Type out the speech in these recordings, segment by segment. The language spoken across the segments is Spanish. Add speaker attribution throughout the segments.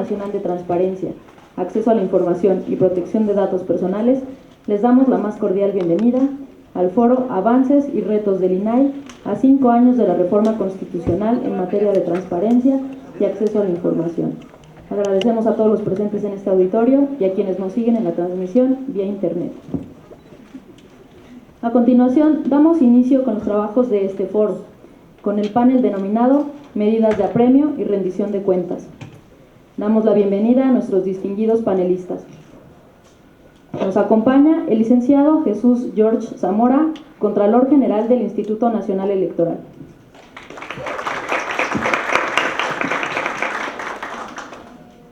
Speaker 1: Nacional de Transparencia, Acceso a la Información y Protección de Datos Personales, les damos la más cordial bienvenida al foro Avances y Retos del INAI a 5 años de la reforma constitucional en materia de transparencia y acceso a la información. Agradecemos a todos los presentes en este auditorio y a quienes nos siguen en la transmisión vía internet. A continuación, damos inicio con los trabajos de este foro, con el panel denominado Medidas de Apremio y Rendición de Cuentas. Damos la bienvenida a nuestros distinguidos panelistas. Nos acompaña el licenciado Jesús George Zamora, Contralor General del Instituto Nacional Electoral.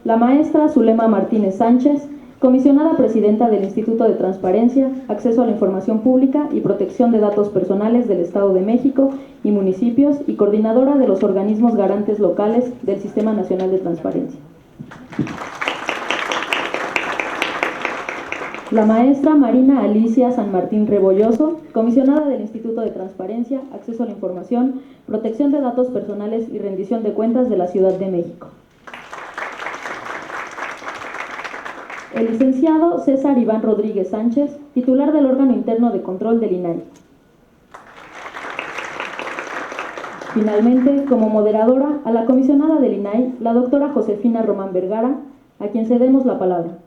Speaker 1: La maestra Zulema Martínez Sánchez, comisionada presidenta del Instituto de Transparencia, Acceso a la Información Pública y Protección de Datos Personales del Estado de México y municipios y coordinadora de los organismos garantes locales del Sistema Nacional de Transparencia. La maestra Marina Alicia San Martín Rebolloso, comisionada del Instituto de Transparencia, Acceso a la Información, Protección de Datos Personales y Rendición de Cuentas de la Ciudad de México. El licenciado César Iván Rodríguez Sánchez, titular del órgano interno de control del INAI. Finalmente, como moderadora, a la comisionada del INAI, la doctora Josefina Román Vergara, a quien cedemos la palabra.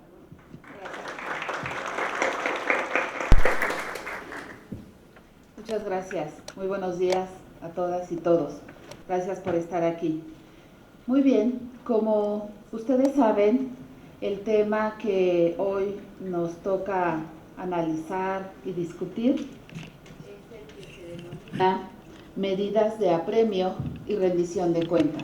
Speaker 2: Muchas gracias. Muy buenos días a todas y todos. Gracias por estar aquí. Muy bien, como ustedes saben, el tema que hoy nos toca analizar y discutir es el que se denomina medidas de apremio y rendición de cuentas.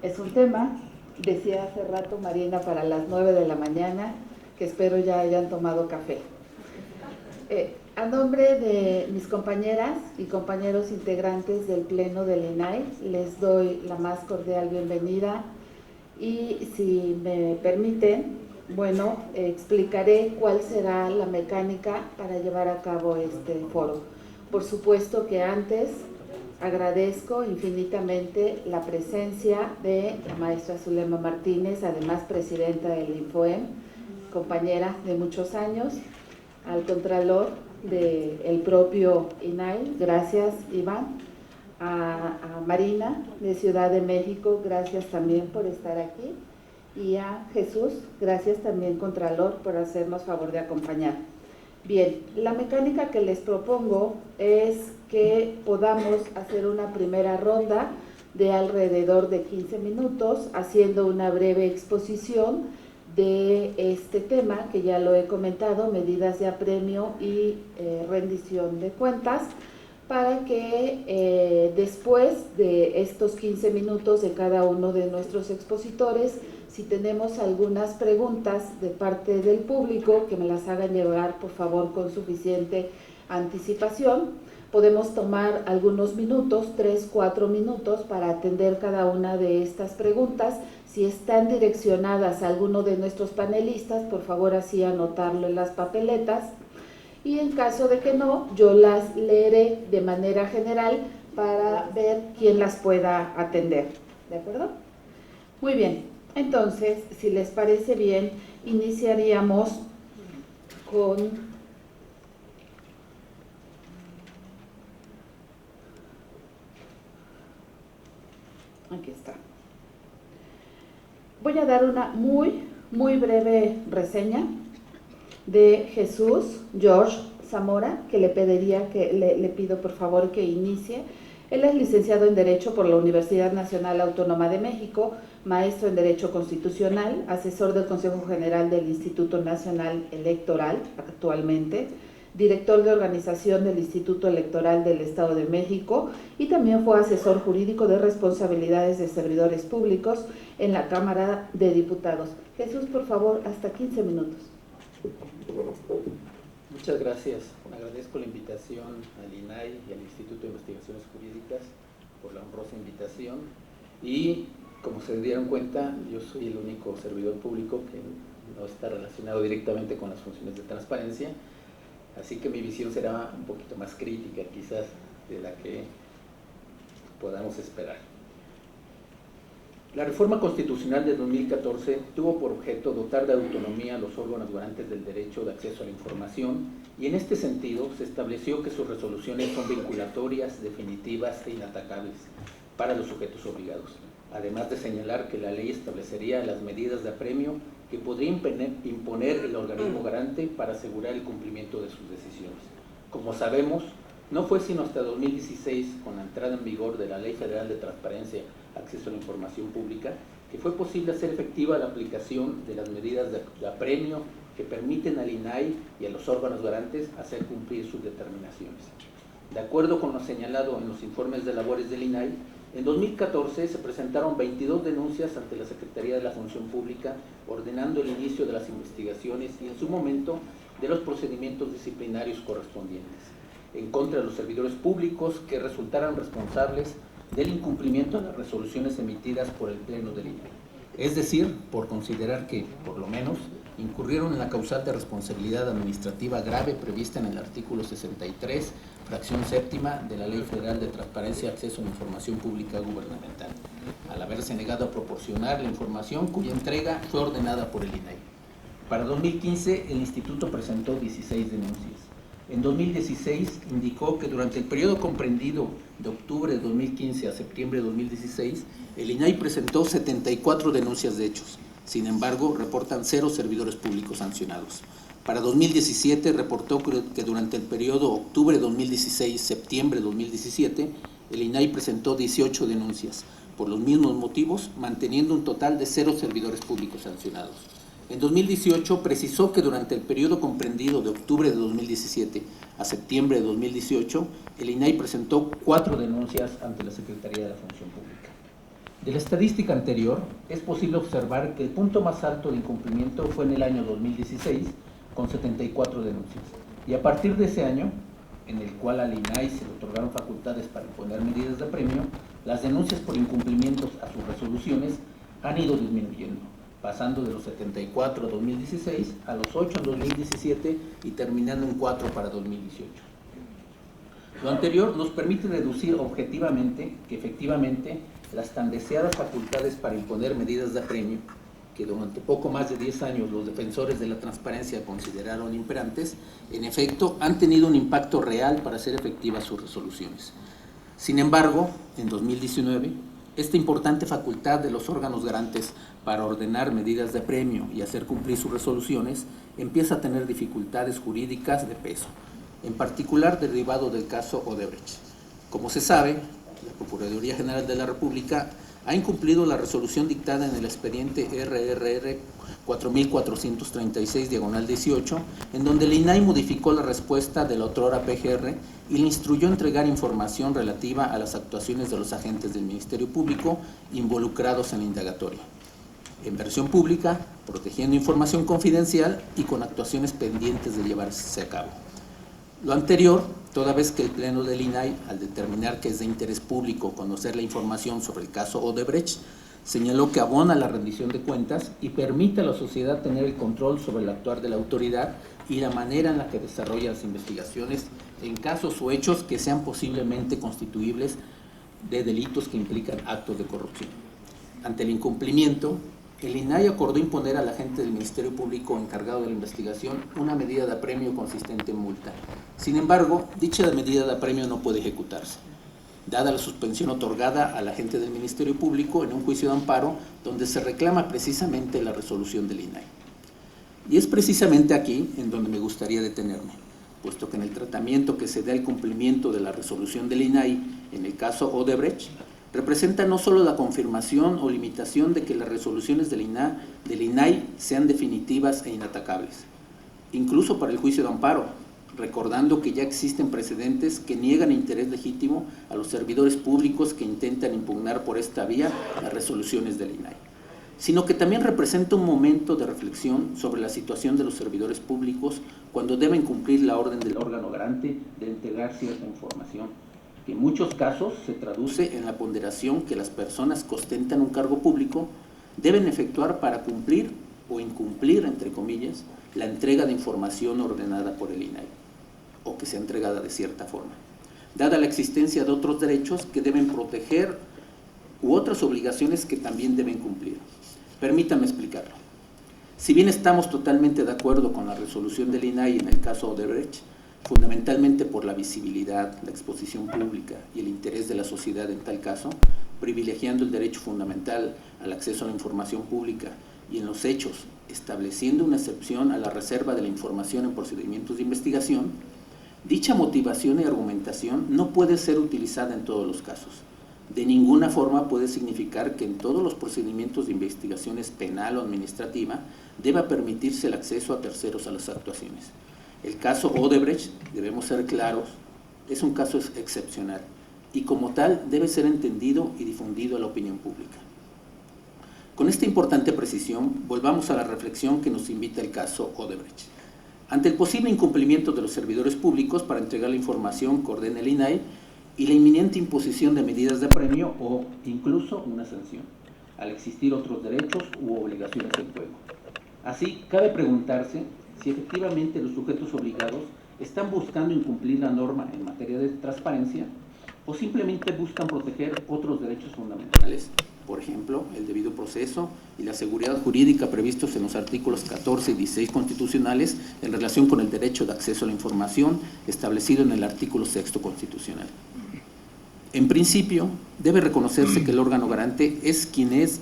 Speaker 2: Es un tema, decía hace rato Marina, para las 9 de la mañana, que espero ya hayan tomado café. A nombre de mis compañeras y compañeros integrantes del Pleno del INAI, les doy la más cordial bienvenida y, si me permiten, bueno, explicaré cuál será la mecánica para llevar a cabo este foro. Por supuesto que antes agradezco infinitamente la presencia de la maestra Zulema Martínez, además presidenta del INFOEM, compañera de muchos años, al Contralor del propio INAI, gracias Iván, a Marina de Ciudad de México, gracias también por estar aquí, y a Jesús, gracias también Contralor por hacernos favor de acompañar. Bien, la mecánica que les propongo es que podamos hacer una primera ronda de alrededor de 15 minutos, haciendo una breve exposición de este tema, que ya lo he comentado, medidas de apremio y rendición de cuentas, para que después de estos 15 minutos de cada uno de nuestros expositores, si tenemos algunas preguntas de parte del público, que me las hagan llegar, por favor, con suficiente anticipación. Podemos tomar algunos minutos, 3-4 minutos, para atender cada una de estas preguntas. Si están direccionadas a alguno de nuestros panelistas, por favor, así anotarlo en las papeletas. Y en caso de que no, yo las leeré de manera general para ver quién las pueda atender. ¿De acuerdo? Muy bien. Entonces, si les parece bien, iniciaríamos con aquí está. Voy a dar una muy breve reseña de Jesús George Zamora, que le pediría que le pido por favor que inicie. Él es licenciado en Derecho por la Universidad Nacional Autónoma de México, maestro en Derecho Constitucional, asesor del Consejo General del Instituto Nacional Electoral actualmente, director de organización del Instituto Electoral del Estado de México y también fue asesor jurídico de responsabilidades de servidores públicos en la Cámara de Diputados. Jesús, por favor, hasta 15 minutos.
Speaker 3: Muchas gracias. Agradezco la invitación al INAI y al Instituto de Investigaciones Jurídicas por la honrosa invitación. Y como se dieron cuenta, yo soy el único servidor público que no está relacionado directamente con las funciones de transparencia, así que mi visión será un poquito más crítica quizás de la que podamos esperar. La reforma constitucional de 2014 tuvo por objeto dotar de autonomía a los órganos garantes del derecho de acceso a la información y en este sentido se estableció que sus resoluciones son vinculatorias, definitivas e inatacables para los sujetos obligados, además de señalar que la ley establecería las medidas de apremio que podría imponer el organismo garante para asegurar el cumplimiento de sus decisiones. Como sabemos, no fue sino hasta 2016, con la entrada en vigor de la Ley Federal de Transparencia, Acceso a la Información Pública, que fue posible hacer efectiva la aplicación de las medidas de apremio que permiten al INAI y a los órganos garantes hacer cumplir sus determinaciones. De acuerdo con lo señalado en los informes de labores del INAI, en 2014 se presentaron 22 denuncias ante la Secretaría de la Función Pública ordenando el inicio de las investigaciones y en su momento de los procedimientos disciplinarios correspondientes en contra de los servidores públicos que resultaran responsables del incumplimiento de las resoluciones emitidas por el Pleno del INAI. Es decir, por considerar que, por lo menos, incurrieron en la causal de responsabilidad administrativa grave prevista en el artículo 63, fracción séptima de la Ley Federal de Transparencia y Acceso a la Información Pública Gubernamental, al haberse negado a proporcionar la información cuya entrega fue ordenada por el INAI. Para 2015, el Instituto presentó 16 denuncias. En 2016 indicó que durante el periodo comprendido de octubre de 2015 a septiembre de 2016, el INAI presentó 74 denuncias de hechos. Sin embargo, reportan 0 servidores públicos sancionados. Para 2017 reportó que durante el periodo octubre de 2016-septiembre de 2017, el INAI presentó 18 denuncias por los mismos motivos, manteniendo un total de 0 servidores públicos sancionados. En 2018 precisó que durante el periodo comprendido de octubre de 2017 a septiembre de 2018, el INAI presentó 4 denuncias ante la Secretaría de la Función Pública. De la estadística anterior, es posible observar que el punto más alto de incumplimiento fue en el año 2016, con 74 denuncias. Y a partir de ese año, en el cual al INAI se le otorgaron facultades para imponer medidas de apremio, las denuncias por incumplimientos a sus resoluciones han ido disminuyendo, pasando de los 74 en 2016 a los 8 en 2017 y terminando en 4 para 2018. Lo anterior nos permite deducir objetivamente que efectivamente las tan deseadas facultades para imponer medidas de apremio, que durante poco más de 10 años los defensores de la transparencia consideraron imperantes, en efecto han tenido un impacto real para hacer efectivas sus resoluciones. Sin embargo, en 2019, esta importante facultad de los órganos garantes para ordenar medidas de apremio y hacer cumplir sus resoluciones empieza a tener dificultades jurídicas de peso, en particular derivado del caso Odebrecht. Como se sabe, la Procuraduría General de la República ha incumplido la resolución dictada en el expediente RRR 4436/18, en donde el INAI modificó la respuesta de la otrora PGR y le instruyó entregar información relativa a las actuaciones de los agentes del Ministerio Público involucrados en la indagatoria, en versión pública, protegiendo información confidencial y con actuaciones pendientes de llevarse a cabo. Lo anterior, toda vez que el Pleno del INAI, al determinar que es de interés público conocer la información sobre el caso Odebrecht, señaló que abona la rendición de cuentas y permite a la sociedad tener el control sobre el actuar de la autoridad y la manera en la que desarrolla las investigaciones en casos o hechos que sean posiblemente constituibles de delitos que implican actos de corrupción. Ante el incumplimiento, el INAI acordó imponer al agente del Ministerio Público encargado de la investigación una medida de apremio consistente en multa. Sin embargo, dicha medida de apremio no puede ejecutarse, dada la suspensión otorgada al agente del Ministerio Público en un juicio de amparo donde se reclama precisamente la resolución del INAI. Y es precisamente aquí en donde me gustaría detenerme, puesto que en el tratamiento que se da al cumplimiento de la resolución del INAI en el caso Odebrecht, representa no solo la confirmación o limitación de que las resoluciones del INAI sean definitivas e inatacables, incluso para el juicio de amparo, recordando que ya existen precedentes que niegan interés legítimo a los servidores públicos que intentan impugnar por esta vía las resoluciones del INAI, sino que también representa un momento de reflexión sobre la situación de los servidores públicos cuando deben cumplir la orden del órgano garante de entregar cierta información, que en muchos casos se traduce en la ponderación que las personas que ostentan un cargo público deben efectuar para cumplir o incumplir, entre comillas, la entrega de información ordenada por el INAI, o que sea entregada de cierta forma, dada la existencia de otros derechos que deben proteger u otras obligaciones que también deben cumplir. Permítanme explicarlo. Si bien estamos totalmente de acuerdo con la resolución del INAI en el caso Odebrecht, fundamentalmente por la visibilidad, la exposición pública y el interés de la sociedad en tal caso, privilegiando el derecho fundamental al acceso a la información pública y en los hechos, estableciendo una excepción a la reserva de la información en procedimientos de investigación, dicha motivación y argumentación no puede ser utilizada en todos los casos. De ninguna forma puede significar que en todos los procedimientos de investigaciones penal o administrativa deba permitirse el acceso a terceros a las actuaciones. El caso Odebrecht, debemos ser claros, es un caso excepcional y como tal debe ser entendido y difundido a la opinión pública. Con esta importante precisión, volvamos a la reflexión que nos invita el caso Odebrecht. Ante el posible incumplimiento de los servidores públicos para entregar la información que ordena el INAI y la inminente imposición de medidas de apremio o incluso una sanción, al existir otros derechos u obligaciones en juego. Así, cabe preguntarse si efectivamente los sujetos obligados están buscando incumplir la norma en materia de transparencia o simplemente buscan proteger otros derechos fundamentales, por ejemplo, el debido proceso y la seguridad jurídica previstos en los artículos 14 y 16 constitucionales en relación con el derecho de acceso a la información establecido en el artículo 6 constitucional. En principio, debe reconocerse que el órgano garante es quien es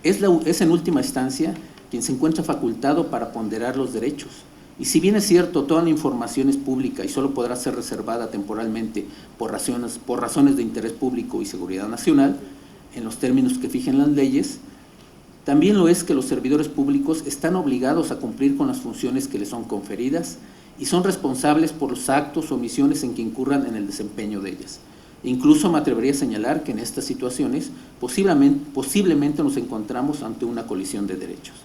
Speaker 3: en última instancia quien se encuentra facultado para ponderar los derechos. Y si bien es cierto, toda la información es pública y solo podrá ser reservada temporalmente por razones de interés público y seguridad nacional, en los términos que fijen las leyes, también lo es que los servidores públicos están obligados a cumplir con las funciones que les son conferidas y son responsables por los actos o omisiones en que incurran en el desempeño de ellas. Incluso me atrevería a señalar que en estas situaciones posiblemente nos encontramos ante una colisión de derechos.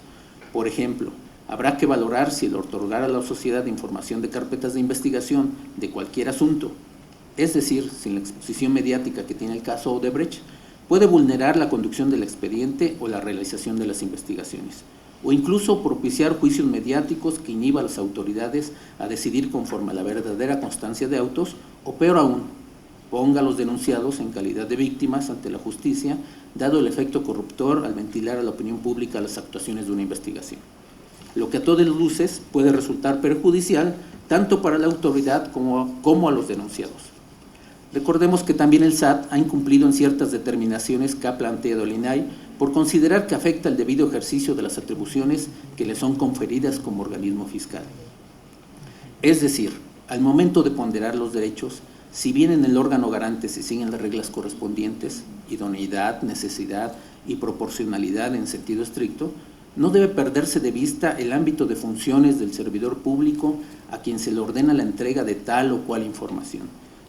Speaker 3: Por ejemplo, habrá que valorar si el otorgar a la sociedad información de carpetas de investigación de cualquier asunto, es decir, sin la exposición mediática que tiene el caso Odebrecht, puede vulnerar la conducción del expediente o la realización de las investigaciones, o incluso propiciar juicios mediáticos que inhiban a las autoridades a decidir conforme a la verdadera constancia de autos, o peor aún, ponga a los denunciados en calidad de víctimas ante la justicia, dado el efecto corruptor al ventilar a la opinión pública las actuaciones de una investigación, lo que a todas luces puede resultar perjudicial tanto para la autoridad como a los denunciados. Recordemos que también el SAT ha incumplido en ciertas determinaciones que ha planteado el INAI por considerar que afecta el debido ejercicio de las atribuciones que le son conferidas como organismo fiscal. Es decir, al momento de ponderar los derechos, si bien en el órgano garante se siguen las reglas correspondientes, idoneidad, necesidad y proporcionalidad en sentido estricto, no debe perderse de vista el ámbito de funciones del servidor público a quien se le ordena la entrega de tal o cual información,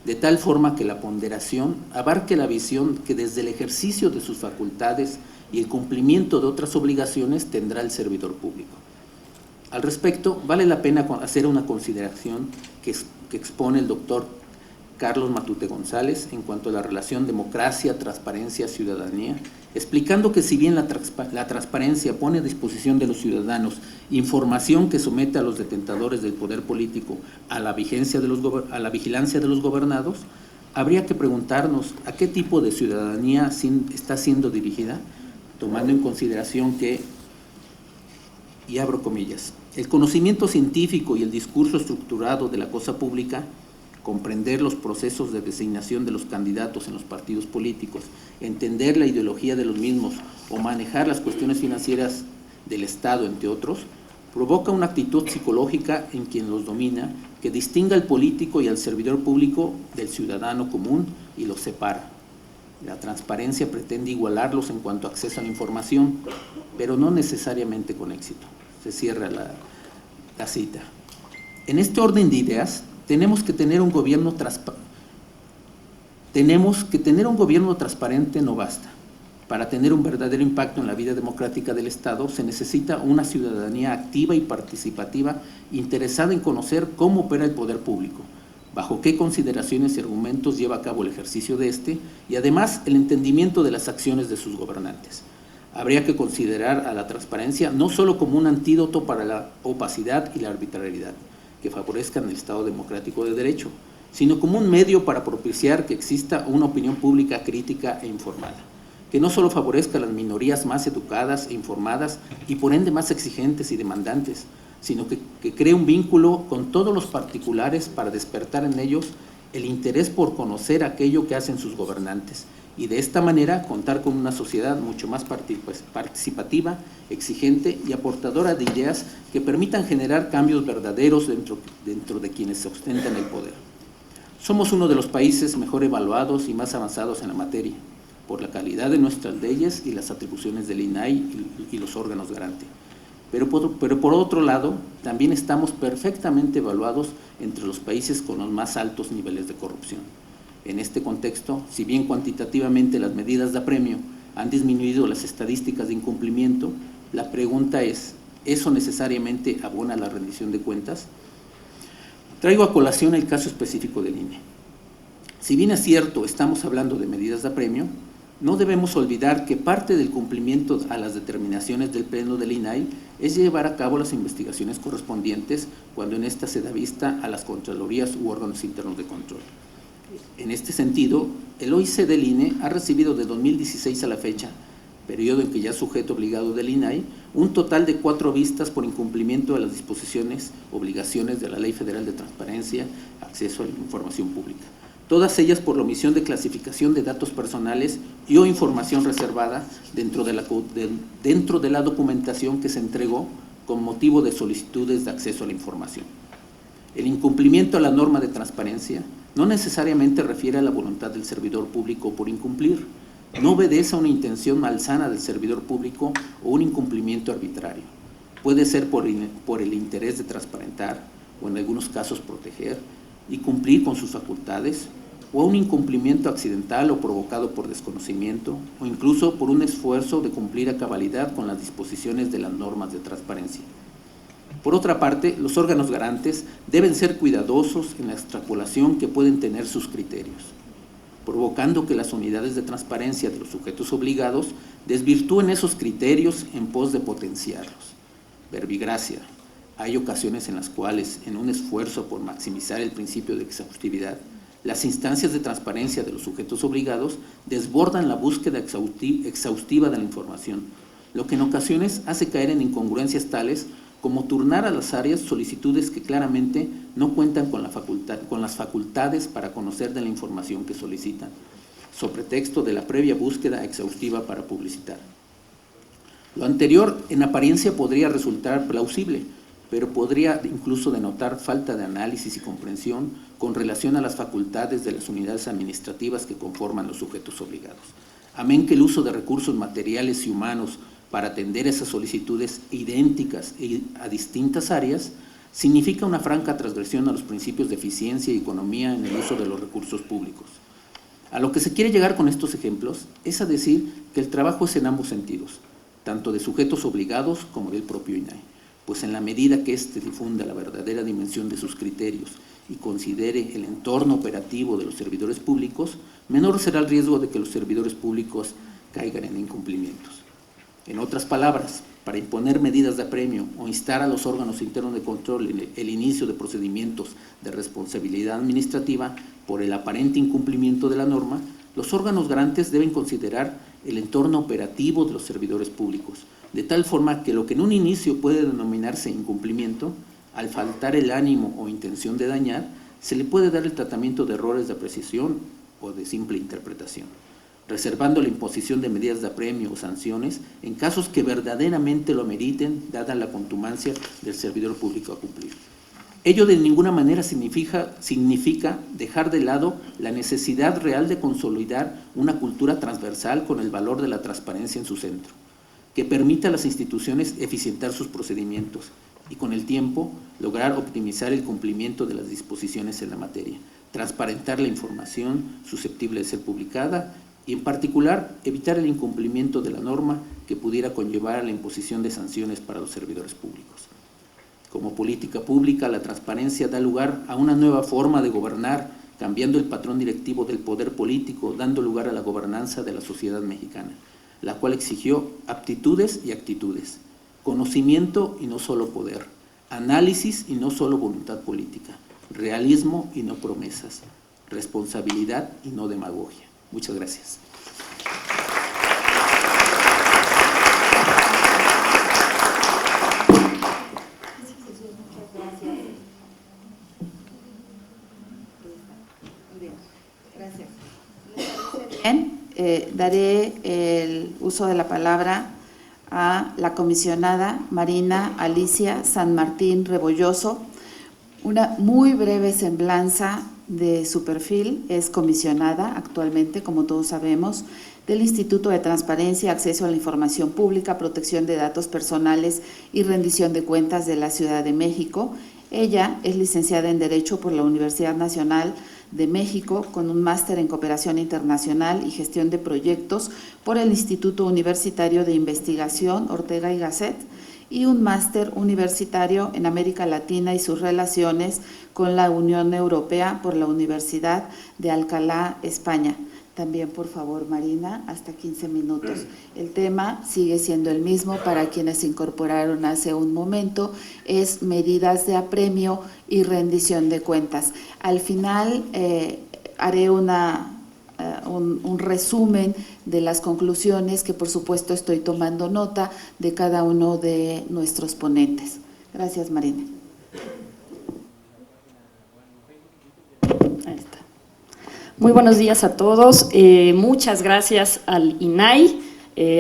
Speaker 3: de tal forma que la ponderación abarque la visión que desde el ejercicio de sus facultades y el cumplimiento de otras obligaciones tendrá el servidor público. Al respecto, vale la pena hacer una consideración que expone el doctor Carlos Matute González en cuanto a la relación democracia, transparencia, ciudadanía, explicando que si bien la transparencia pone a disposición de los ciudadanos información que somete a los detentadores del poder político a la vigilancia de los gobernados, habría que preguntarnos a qué tipo de ciudadanía está siendo dirigida, tomando en consideración que, y abro comillas, el conocimiento científico y el discurso estructurado de la cosa pública, comprender los procesos de designación de los candidatos en los partidos políticos, entender la ideología de los mismos o manejar las cuestiones financieras del Estado, entre otros, provoca una actitud psicológica en quien los domina que distinga al político y al servidor público del ciudadano común y los separa. La transparencia pretende igualarlos en cuanto a acceso a la información, pero no necesariamente con éxito. Se cierra la cita. En este orden de ideas, tenemos que tener un gobierno transparente no basta. Para tener un verdadero impacto en la vida democrática del Estado se necesita una ciudadanía activa y participativa interesada en conocer cómo opera el poder público, bajo qué consideraciones y argumentos lleva a cabo el ejercicio de este y además el entendimiento de las acciones de sus gobernantes. Habría que considerar a la transparencia no solo como un antídoto para la opacidad y la arbitrariedad, que favorezcan el Estado democrático de derecho, sino como un medio para propiciar que exista una opinión pública crítica e informada. que no solo favorezca a las minorías más educadas e informadas y por ende más exigentes y demandantes, sino que cree un vínculo con todos los particulares para despertar en ellos el interés por conocer aquello que hacen sus gobernantes y de esta manera contar con una sociedad mucho más participativa, exigente y aportadora de ideas que permitan generar cambios verdaderos dentro de quienes ostentan el poder. Somos uno de los países mejor evaluados y más avanzados en la materia, por la calidad de nuestras leyes y las atribuciones del INAI y los órganos garante. Pero por otro lado, también estamos perfectamente evaluados entre los países con los más altos niveles de corrupción. En este contexto, si bien cuantitativamente las medidas de apremio han disminuido las estadísticas de incumplimiento, la pregunta es, ¿eso necesariamente abona la rendición de cuentas? Traigo a colación el caso específico del INE. Si bien es cierto, estamos hablando de medidas de apremio, no debemos olvidar que parte del cumplimiento a las determinaciones del Pleno del INAI es llevar a cabo las investigaciones correspondientes cuando en esta se da vista a las contralorías u órganos internos de control. En este sentido, el OIC del INE ha recibido de 2016 a la fecha, periodo en que ya es sujeto obligado del INAI, un total de 4 vistas por incumplimiento de las disposiciones, obligaciones de la Ley Federal de Transparencia, Acceso a la Información Pública. Todas ellas por la omisión de clasificación de datos personales y o información reservada dentro de la documentación que se entregó con motivo de solicitudes de acceso a la información. El incumplimiento a la norma de transparencia no necesariamente refiere a la voluntad del servidor público por incumplir, no obedece a una intención malsana del servidor público o un incumplimiento arbitrario. Puede ser por el interés de transparentar o en algunos casos proteger y cumplir con sus facultades, o a un incumplimiento accidental o provocado por desconocimiento, o incluso por un esfuerzo de cumplir a cabalidad con las disposiciones de las normas de transparencia. Por otra parte, los órganos garantes deben ser cuidadosos en la extrapolación que pueden tener sus criterios, provocando que las unidades de transparencia de los sujetos obligados desvirtúen esos criterios en pos de potenciarlos. Verbigracia. Hay ocasiones en las cuales, en un esfuerzo por maximizar el principio de exhaustividad, las instancias de transparencia de los sujetos obligados desbordan la búsqueda exhaustiva de la información, lo que en ocasiones hace caer en incongruencias tales como turnar a las áreas solicitudes que claramente no cuentan con las facultades para conocer de la información que solicitan, sobre texto de la previa búsqueda exhaustiva para publicitar. Lo anterior en apariencia podría resultar plausible, pero podría incluso denotar falta de análisis y comprensión con relación a las facultades de las unidades administrativas que conforman los sujetos obligados. Amén que el uso de recursos materiales y humanos para atender esas solicitudes idénticas a distintas áreas significa una franca transgresión a los principios de eficiencia y economía en el uso de los recursos públicos. A lo que se quiere llegar con estos ejemplos es a decir que el trabajo es en ambos sentidos, tanto de sujetos obligados como del propio INAI, pues en la medida que éste difunda la verdadera dimensión de sus criterios y considere el entorno operativo de los servidores públicos, menor será el riesgo de que los servidores públicos caigan en incumplimientos. En otras palabras, para imponer medidas de apremio o instar a los órganos internos de control el inicio de procedimientos de responsabilidad administrativa por el aparente incumplimiento de la norma, los órganos garantes deben considerar el entorno operativo de los servidores públicos, de tal forma que lo que en un inicio puede denominarse incumplimiento, al faltar el ánimo o intención de dañar, se le puede dar el tratamiento de errores de apreciación o de simple interpretación, reservando la imposición de medidas de apremio o sanciones en casos que verdaderamente lo meriten, dada la contumacia del servidor público a cumplir. Ello de ninguna manera significa dejar de lado la necesidad real de consolidar una cultura transversal con el valor de la transparencia en su centro, que permita a las instituciones eficientar sus procedimientos y con el tiempo lograr optimizar el cumplimiento de las disposiciones en la materia, transparentar la información susceptible de ser publicada y en particular evitar el incumplimiento de la norma que pudiera conllevar a la imposición de sanciones para los servidores públicos. Como política pública, la transparencia da lugar a una nueva forma de gobernar, cambiando el patrón directivo del poder político, dando lugar a la gobernanza de la sociedad mexicana, la cual exigió aptitudes y actitudes, conocimiento y no solo poder, análisis y no solo voluntad política, realismo y no promesas, responsabilidad y no demagogia. Muchas gracias.
Speaker 2: Muy bien, gracias. ¿Les parece bien? Daré el uso de la palabra a la comisionada Marina Alicia San Martín Rebolloso. Una muy breve semblanza de su perfil. Es comisionada actualmente, como todos sabemos, del Instituto de Transparencia, Acceso a la Información Pública, Protección de Datos Personales y Rendición de Cuentas de la Ciudad de México. Ella es licenciada en Derecho por la Universidad Nacional de México, con un máster en Cooperación Internacional y Gestión de Proyectos por el Instituto Universitario de Investigación Ortega y Gasset, y un máster universitario en América Latina y sus relaciones con la Unión Europea por la Universidad de Alcalá, España. También, por favor, Marina, hasta 15 minutos. El tema sigue siendo el mismo para quienes se incorporaron hace un momento, es medidas de apremio y rendición de cuentas. Al final haré un resumen de las conclusiones que, por supuesto, estoy tomando nota de cada uno de nuestros ponentes. Gracias, Marina.
Speaker 4: Ahí está. Muy buenos días a todos. Muchas gracias al INAI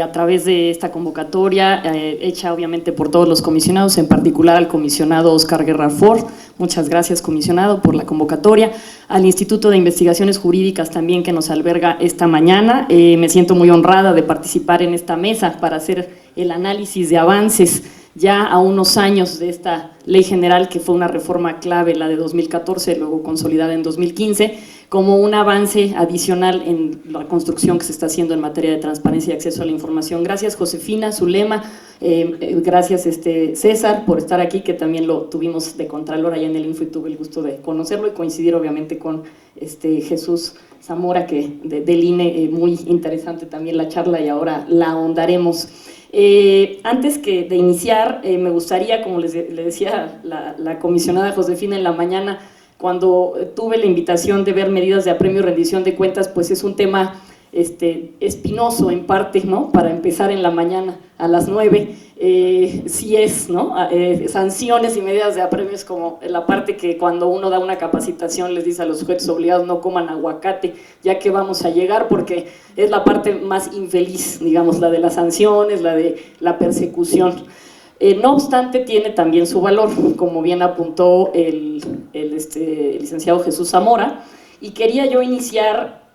Speaker 4: a través de esta convocatoria hecha obviamente por todos los comisionados, en particular al comisionado Oscar Guerra Ford. Muchas gracias, comisionado, por la convocatoria. Al Instituto de Investigaciones Jurídicas también, que nos alberga esta mañana. Me siento muy honrada de participar en esta mesa para hacer el análisis de avances ya a unos años de esta ley general, que fue una reforma clave, la de 2014, luego consolidada en 2015, como un avance adicional en la construcción que se está haciendo en materia de transparencia y acceso a la información. Gracias, Josefina Zulema, gracias César por estar aquí, que también lo tuvimos de Contralor allá en el Info y tuve el gusto de conocerlo y coincidir obviamente con Jesús Zamora, que del INE, muy interesante también la charla y ahora la ahondaremos. Antes de iniciar, me gustaría, como le decía la comisionada Josefina en la mañana, cuando tuve la invitación de ver medidas de apremio y rendición de cuentas, pues es un tema espinoso en parte, ¿no? Para empezar en la mañana a las 9, sí es, ¿no? Sanciones y medidas de apremio es como la parte que cuando uno da una capacitación les dice a los sujetos obligados no coman aguacate, ya que vamos a llegar, porque es la parte más infeliz, digamos, la de las sanciones, la de la persecución. No obstante, tiene también su valor, como bien apuntó el licenciado Jesús Zamora, y quería yo iniciar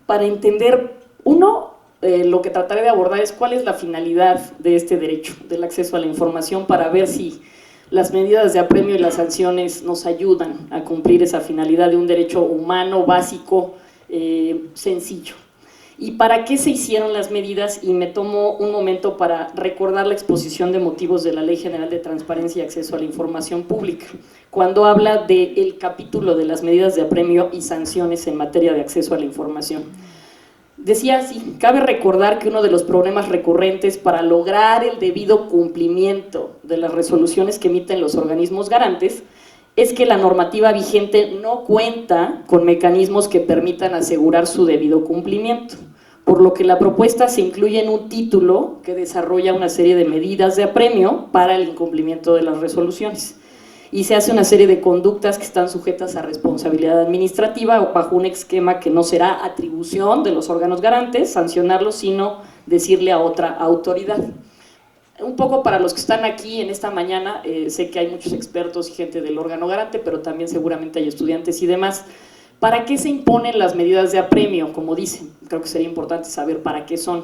Speaker 4: para entender, lo que trataré de abordar es cuál es la finalidad de este derecho, del acceso a la información, para ver si las medidas de apremio y las sanciones nos ayudan a cumplir esa finalidad de un derecho humano, básico, sencillo. ¿Y para qué se hicieron las medidas? Y me tomo un momento para recordar la exposición de motivos de la Ley General de Transparencia y Acceso a la Información Pública, cuando habla del capítulo de las medidas de apremio y sanciones en materia de acceso a la información. Decía así: cabe recordar que uno de los problemas recurrentes para lograr el debido cumplimiento de las resoluciones que emiten los organismos garantes es que la normativa vigente no cuenta con mecanismos que permitan asegurar su debido cumplimiento, por lo que la propuesta se incluye en un título que desarrolla una serie de medidas de apremio para el incumplimiento de las resoluciones, y se hace una serie de conductas que están sujetas a responsabilidad administrativa o bajo un esquema que no será atribución de los órganos garantes sancionarlos, sino decirle a otra autoridad. Un poco para los que están aquí en esta mañana, sé que hay muchos expertos y gente del órgano garante, pero también seguramente hay estudiantes y demás. ¿Para qué se imponen las medidas de apremio? Como dicen, creo que sería importante saber para qué son.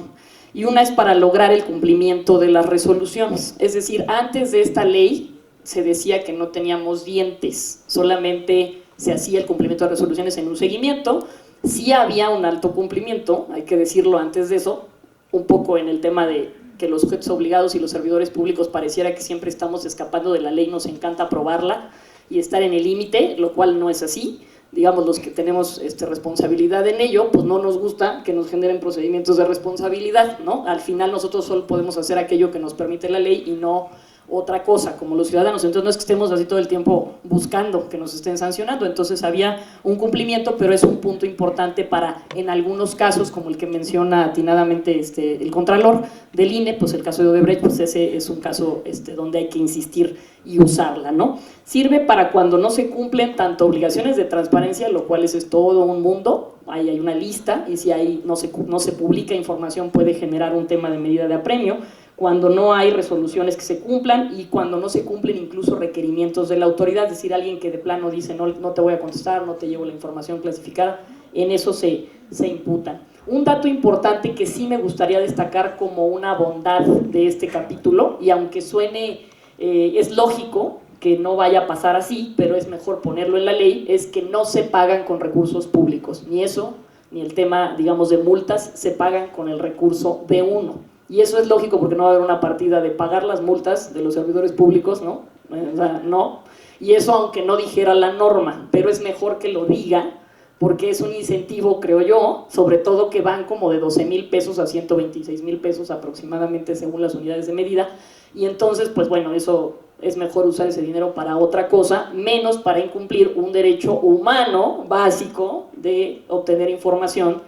Speaker 4: Y una es para lograr el cumplimiento de las resoluciones. Es decir, antes de esta ley se decía que no teníamos dientes, solamente se hacía el cumplimiento de resoluciones en un seguimiento. Sí había un alto cumplimiento, hay que decirlo antes de eso, un poco en el tema de que los sujetos obligados y los servidores públicos pareciera que siempre estamos escapando de la ley, nos encanta aprobarla y estar en el límite, lo cual no es así. Digamos, los que tenemos responsabilidad en ello, pues no nos gusta que nos generen procedimientos de responsabilidad, ¿no? Al final nosotros solo podemos hacer aquello que nos permite la ley y no otra cosa, como los ciudadanos. Entonces no es que estemos así todo el tiempo buscando que nos estén sancionando. Entonces había un cumplimiento, pero es un punto importante para, en algunos casos, como el que menciona atinadamente el Contralor del INE, pues el caso de Odebrecht, pues ese es un caso donde hay que insistir y usarla, ¿no? Sirve para cuando no se cumplen tanto obligaciones de transparencia, lo cual es todo un mundo. Ahí hay una lista, y si ahí no se publica información puede generar un tema de medida de apremio, cuando no hay resoluciones que se cumplan y cuando no se cumplen incluso requerimientos de la autoridad, es decir, alguien que de plano dice no te voy a contestar, no te llevo la información clasificada, en eso se imputan. Un dato importante que sí me gustaría destacar como una bondad de este capítulo, y aunque suene, es lógico que no vaya a pasar así, pero es mejor ponerlo en la ley, es que no se pagan con recursos públicos, ni eso, ni el tema, digamos, de multas, se pagan con el recurso de uno. Y eso es lógico porque no va a haber una partida de pagar las multas de los servidores públicos, ¿no? O sea, no. Y eso aunque no dijera la norma, pero es mejor que lo diga porque es un incentivo, creo yo, sobre todo que van como de 12,000 pesos a 126,000 pesos aproximadamente según las unidades de medida. Y entonces, pues bueno, eso es mejor usar ese dinero para otra cosa, menos para incumplir un derecho humano básico de obtener información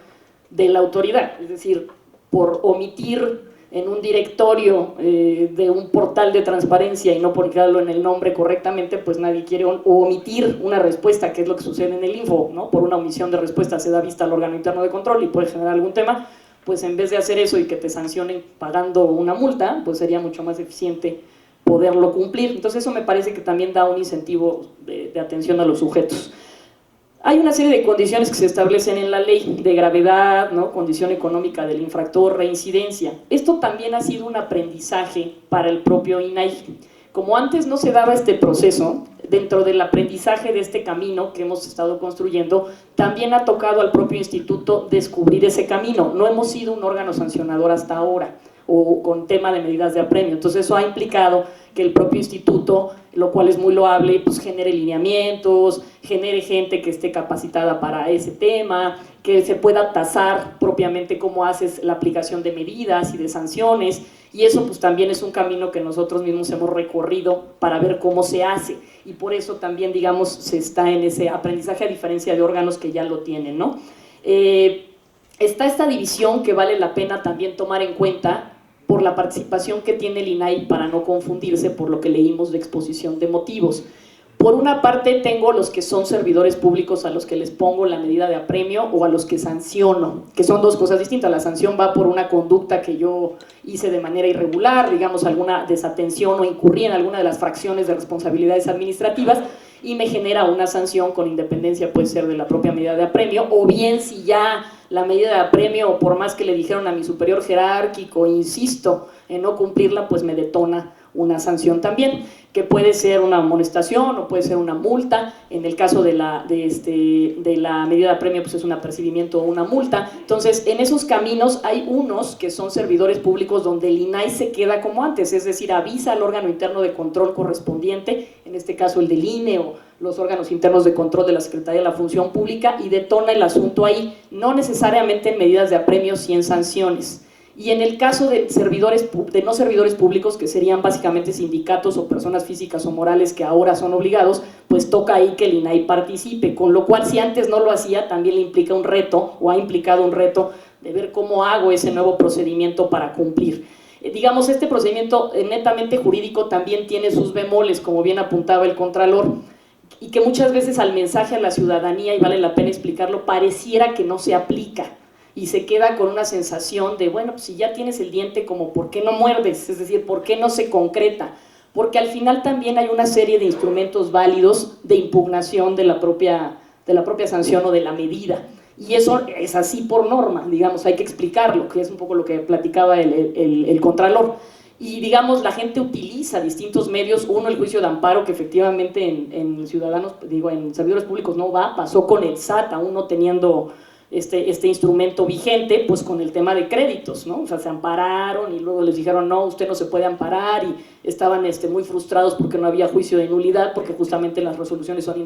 Speaker 4: de la autoridad. Es decir, por omitir en un directorio de un portal de transparencia y no publicarlo en el nombre correctamente, pues nadie quiere omitir una respuesta, que es lo que sucede en el Info, ¿no? Por una omisión de respuesta se da vista al órgano interno de control y puede generar algún tema, pues en vez de hacer eso y que te sancionen pagando una multa, pues sería mucho más eficiente poderlo cumplir. Entonces eso me parece que también da un incentivo de atención a los sujetos. Hay una serie de condiciones que se establecen en la ley, de gravedad, ¿no? Condición económica del infractor, reincidencia. Esto también ha sido un aprendizaje para el propio INAI. Como antes no se daba este proceso, dentro del aprendizaje de este camino que hemos estado construyendo, también ha tocado al propio instituto descubrir ese camino. No hemos sido un órgano sancionador hasta ahora, o con tema de medidas de apremio. Entonces eso ha implicado que el propio instituto, lo cual es muy loable, pues genere lineamientos, genere gente que esté capacitada para ese tema, que se pueda tasar propiamente cómo haces la aplicación de medidas y de sanciones, y eso pues también es un camino que nosotros mismos hemos recorrido para ver cómo se hace, y por eso también, digamos, se está en ese aprendizaje a diferencia de órganos que ya lo tienen, ¿no? Está esta división que vale la pena también tomar en cuenta por la participación que tiene el INAI para no confundirse por lo que leímos de exposición de motivos. Por una parte tengo los que son servidores públicos a los que les pongo la medida de apremio o a los que sanciono, que son dos cosas distintas. La sanción va por una conducta que yo hice de manera irregular, digamos alguna desatención o incurrí en alguna de las fracciones de responsabilidades administrativas y me genera una sanción con independencia, puede ser de la propia medida de apremio, o bien si ya la medida de apremio, o por más que le dijeron a mi superior jerárquico, insisto en no cumplirla, pues me detona una sanción también, que puede ser una amonestación o puede ser una multa. En el caso de la medida de apremio, pues es un apercibimiento o una multa. Entonces, en esos caminos hay unos que son servidores públicos donde el INAI se queda como antes, es decir, avisa al órgano interno de control correspondiente, en este caso el del INE o los órganos internos de control de la Secretaría de la Función Pública, y detona el asunto ahí, no necesariamente en medidas de apremio, sí en sanciones. Y en el caso de no servidores públicos, que serían básicamente sindicatos o personas físicas o morales que ahora son obligados, pues toca ahí que el INAI participe, con lo cual si antes no lo hacía, también le implica un reto, o ha implicado un reto, de ver cómo hago ese nuevo procedimiento para cumplir. Digamos, este procedimiento netamente jurídico también tiene sus bemoles, como bien apuntaba el Contralor, y que muchas veces al mensaje a la ciudadanía, y vale la pena explicarlo, pareciera que no se aplica, y se queda con una sensación de, bueno, pues si ya tienes el diente, como ¿por qué no muerdes? Es decir, ¿por qué no se concreta? Porque al final también hay una serie de instrumentos válidos de impugnación de la propia sanción o de la medida, y eso es así por norma, digamos, hay que explicarlo, que es un poco lo que platicaba el Contralor. Y digamos, la gente utiliza distintos medios. Uno, el juicio de amparo, que efectivamente en ciudadanos, en servidores públicos no va, pasó con el SAT, aún no teniendo este instrumento vigente, pues con el tema de créditos, ¿no? O sea, se ampararon y luego les dijeron, no, usted no se puede amparar, y estaban muy frustrados porque no había juicio de nulidad, porque justamente las resoluciones son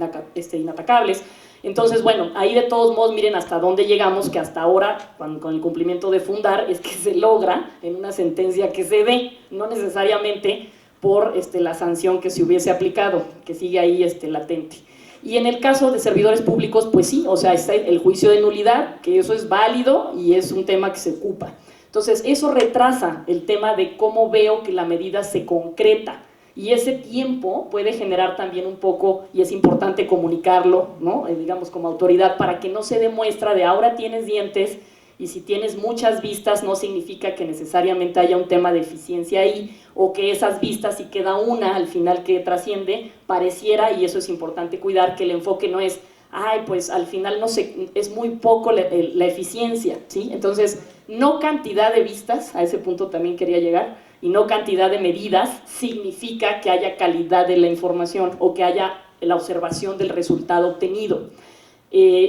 Speaker 4: inatacables. Entonces, bueno, ahí de todos modos, miren hasta dónde llegamos, que hasta ahora, con el cumplimiento de fundar, es que se logra en una sentencia que se dé, no necesariamente por la sanción que se hubiese aplicado, que sigue ahí latente. Y en el caso de servidores públicos, pues sí, o sea, está el juicio de nulidad, que eso es válido y es un tema que se ocupa. Entonces, eso retrasa el tema de cómo veo que la medida se concreta. Y ese tiempo puede generar también un poco, y es importante comunicarlo, ¿no? Digamos, como autoridad, para que no se demuestra de ahora tienes dientes, y si tienes muchas vistas no significa que necesariamente haya un tema de eficiencia ahí, o que esas vistas, si queda una al final que trasciende, pareciera, y eso es importante cuidar, que el enfoque no es, ay, pues al final no sé, es muy poco la eficiencia, ¿sí? Entonces, no cantidad de vistas, a ese punto también quería llegar, y no cantidad de medidas, significa que haya calidad de la información, o que haya la observación del resultado obtenido.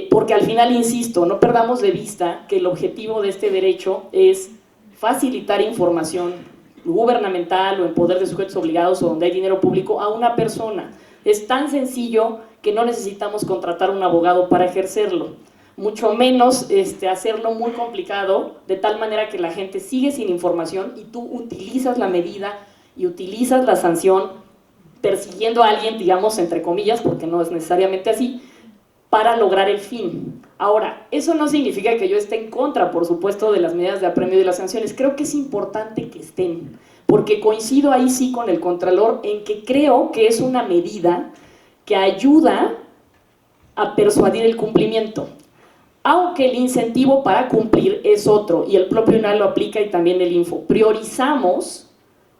Speaker 4: Porque al final, insisto, no perdamos de vista que el objetivo de este derecho es facilitar información gubernamental o en poder de sujetos obligados o donde hay dinero público a una persona. Es tan sencillo que no necesitamos contratar un abogado para ejercerlo, mucho menos hacerlo muy complicado, de tal manera que la gente sigue sin información y tú utilizas la medida y utilizas la sanción persiguiendo a alguien, digamos, entre comillas, porque no es necesariamente así, para lograr el fin. Ahora, eso no significa que yo esté en contra, por supuesto, de las medidas de apremio y de las sanciones. Creo que es importante que estén, porque coincido ahí sí con el Contralor en que creo que es una medida que ayuda a persuadir el cumplimiento, aunque el incentivo para cumplir es otro, y el propio INAI lo aplica y también el Info. Priorizamos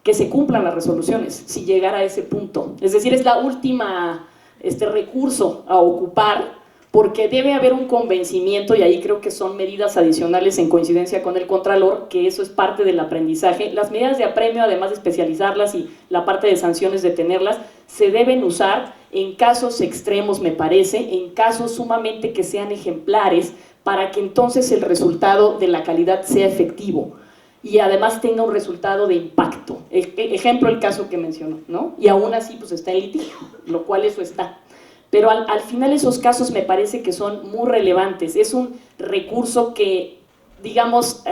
Speaker 4: que se cumplan las resoluciones, si llegara a ese punto. Es decir, es la última recurso a ocupar, porque debe haber un convencimiento, y ahí creo que son medidas adicionales en coincidencia con el Contralor, que eso es parte del aprendizaje. Las medidas de apremio, además de especializarlas y la parte de sanciones de tenerlas, se deben usar en casos extremos, me parece, en casos sumamente que sean ejemplares, para que entonces el resultado de la calidad sea efectivo y además tenga un resultado de impacto. Ejemplo, el caso que mencionó, ¿no? Y aún así pues está en litigio, lo cual eso está. Pero al final esos casos me parece que son muy relevantes. Es un recurso que, digamos,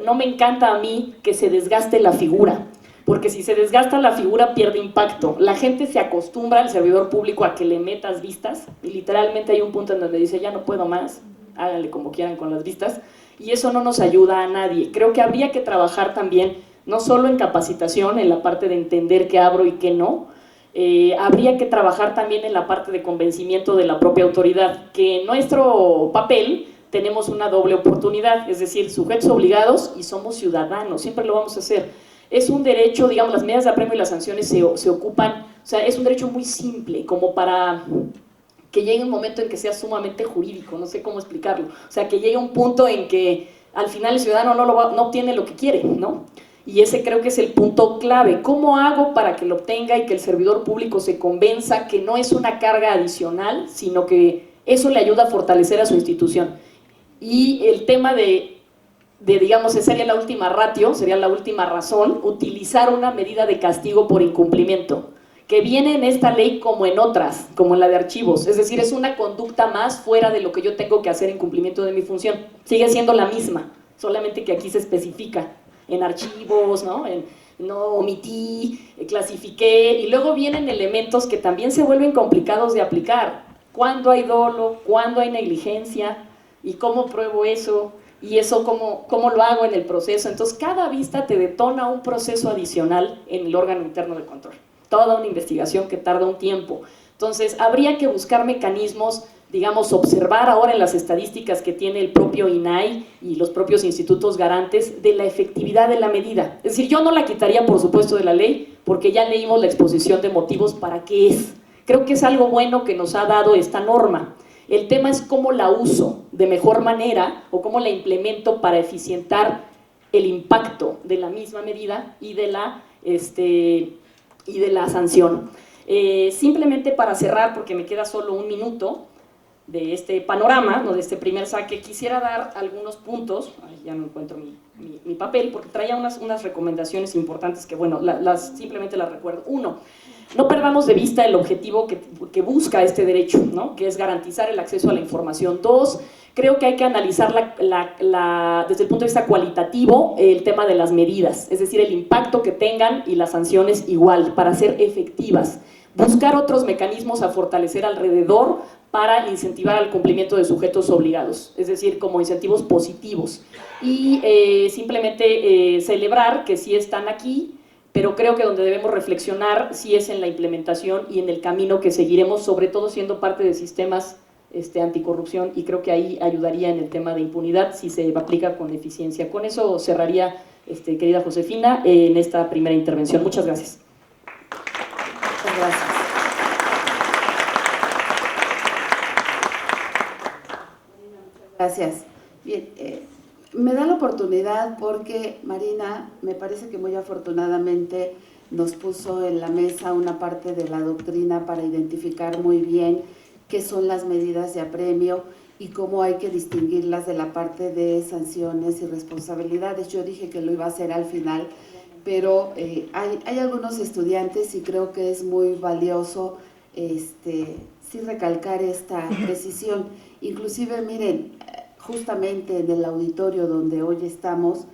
Speaker 4: no me encanta a mí que se desgaste la figura, porque si se desgasta la figura pierde impacto. La gente se acostumbra al servidor público a que le metas vistas, y literalmente hay un punto en donde dice, ya no puedo más, háganle como quieran con las vistas, y eso no nos ayuda a nadie. Creo que habría que trabajar también, no solo en capacitación, en la parte de entender qué abro y qué no, habría que trabajar también en la parte de convencimiento de la propia autoridad, que en nuestro papel tenemos una doble oportunidad, es decir, sujetos obligados y somos ciudadanos, siempre lo vamos a hacer. Es un derecho, digamos, las medidas de apremio y las sanciones se ocupan, o sea, es un derecho muy simple, como para que llegue un momento en que sea sumamente jurídico, no sé cómo explicarlo, o sea, que llegue un punto en que al final el ciudadano no obtiene lo que quiere, ¿no? Y ese creo que es el punto clave. ¿Cómo hago para que lo obtenga y que el servidor público se convenza que no es una carga adicional, sino que eso le ayuda a fortalecer a su institución? Y el tema digamos, sería la última ratio, sería la última razón, utilizar una medida de castigo por incumplimiento, que viene en esta ley como en otras, como en la de archivos. Es decir, es una conducta más fuera de lo que yo tengo que hacer en cumplimiento de mi función. Sigue siendo la misma, solamente que aquí se especifica en archivos, ¿no? No omití, clasifiqué, y luego vienen elementos que también se vuelven complicados de aplicar. ¿Cuándo hay dolo? ¿Cuándo hay negligencia? ¿Y cómo pruebo eso? ¿Y eso cómo lo hago en el proceso? Entonces, cada vista te detona un proceso adicional en el órgano interno de control. Toda una investigación que tarda un tiempo. Entonces, habría que buscar mecanismos, digamos, observar ahora en las estadísticas que tiene el propio INAI y los propios institutos garantes de la efectividad de la medida. Es decir, yo no la quitaría, por supuesto, de la ley, porque ya leímos la exposición de motivos para qué es. Creo que es algo bueno que nos ha dado esta norma. El tema es cómo la uso de mejor manera o cómo la implemento para eficientar el impacto de la misma medida y de la sanción. Simplemente para cerrar, porque me queda solo un minuto de este panorama, ¿no? De este primer saque, quisiera dar algunos puntos. Ay, ya no encuentro mi papel, porque traía unas recomendaciones importantes que, bueno, simplemente las recuerdo. Uno, no perdamos de vista el objetivo que busca este derecho, ¿no? Que es garantizar el acceso a la información. Dos, creo que hay que analizar desde el punto de vista cualitativo el tema de las medidas, es decir, el impacto que tengan y las sanciones igual, para ser efectivas. Buscar otros mecanismos a fortalecer alrededor para incentivar el cumplimiento de sujetos obligados, es decir, como incentivos positivos. Y simplemente celebrar que sí están aquí, pero creo que donde debemos reflexionar sí es en la implementación y en el camino que seguiremos, sobre todo siendo parte de sistemas anticorrupción, y creo que ahí ayudaría en el tema de impunidad si se aplica con eficiencia. Con eso cerraría, querida Josefina, en esta primera intervención. Muchas gracias.
Speaker 2: Muchas gracias. Gracias. Bien, me da la oportunidad porque Marina, me parece que muy afortunadamente nos puso en la mesa una parte de la doctrina para identificar muy bien qué son las medidas de apremio y cómo hay que distinguirlas de la parte de sanciones y responsabilidades. Yo dije que lo iba a hacer al final, pero hay algunos estudiantes y creo que es muy valioso sí recalcar esta precisión. Inclusive, miren, justamente en el auditorio donde hoy estamos,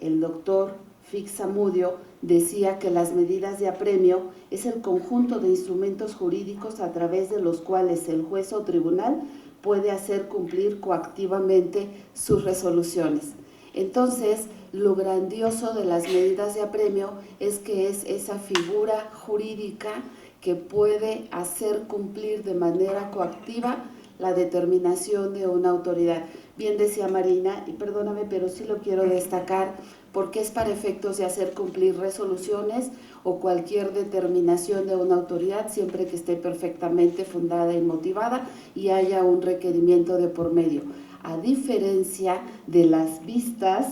Speaker 2: el doctor Fix Zamudio decía que las medidas de apremio es el conjunto de instrumentos jurídicos a través de los cuales el juez o tribunal puede hacer cumplir coactivamente sus resoluciones. Entonces, lo grandioso de las medidas de apremio es que es esa figura jurídica que puede hacer cumplir de manera coactiva la determinación de una autoridad. Bien decía Marina, y perdóname, pero sí lo quiero destacar, porque es para efectos de hacer cumplir resoluciones o cualquier determinación de una autoridad, siempre que esté perfectamente fundada y motivada y haya un requerimiento de por medio. A diferencia de las vistas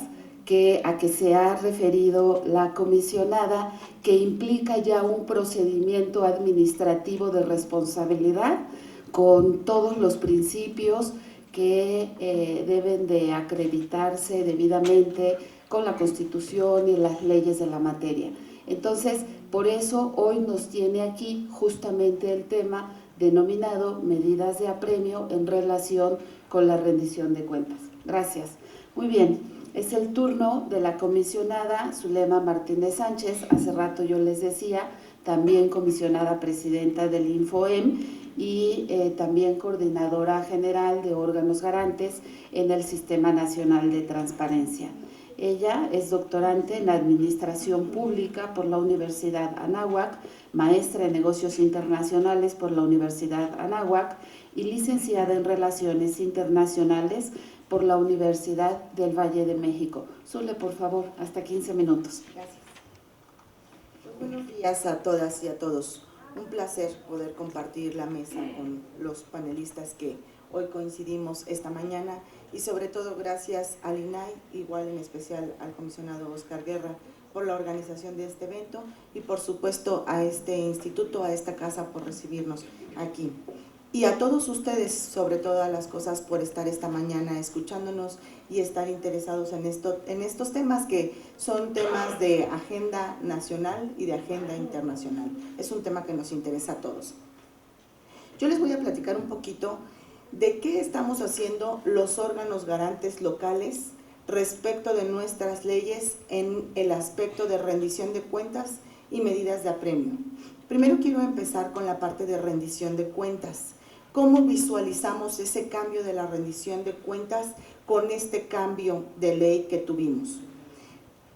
Speaker 2: a que se ha referido la comisionada, que implica ya un procedimiento administrativo de responsabilidad con todos los principios que deben de acreditarse debidamente con la Constitución y las leyes de la materia. Entonces, por eso hoy nos tiene aquí justamente el tema denominado medidas de apremio en relación con la rendición de cuentas. Gracias. Muy bien, es el turno de la comisionada Zulema Martínez Sánchez. Hace rato yo les decía, también comisionada presidenta del INFOEM y también coordinadora general de órganos garantes en el Sistema Nacional de Transparencia. Ella es doctorante en Administración Pública por la Universidad Anáhuac, maestra en Negocios Internacionales por la Universidad Anáhuac y licenciada en Relaciones Internacionales por la Universidad del Valle de México. Zule, por favor, hasta 15 minutos.
Speaker 5: Gracias. Pues buenos días a todas y a todos. Un placer poder compartir la mesa con los panelistas que hoy coincidimos esta mañana y sobre todo gracias al INAI, igual en especial al comisionado Oscar Guerra por la organización de este evento y por supuesto a este instituto, a esta casa por recibirnos aquí. Y a todos ustedes, sobre todas las cosas, por estar esta mañana escuchándonos y estar interesados en estos temas que son temas de agenda nacional y de agenda internacional. Es un tema que nos interesa a todos. Yo les voy a platicar un poquito de qué estamos haciendo los órganos garantes locales respecto de nuestras leyes en el aspecto de rendición de cuentas y medidas de apremio. Primero quiero empezar con la parte de rendición de cuentas. ¿Cómo visualizamos ese cambio de la rendición de cuentas con este cambio de ley que tuvimos?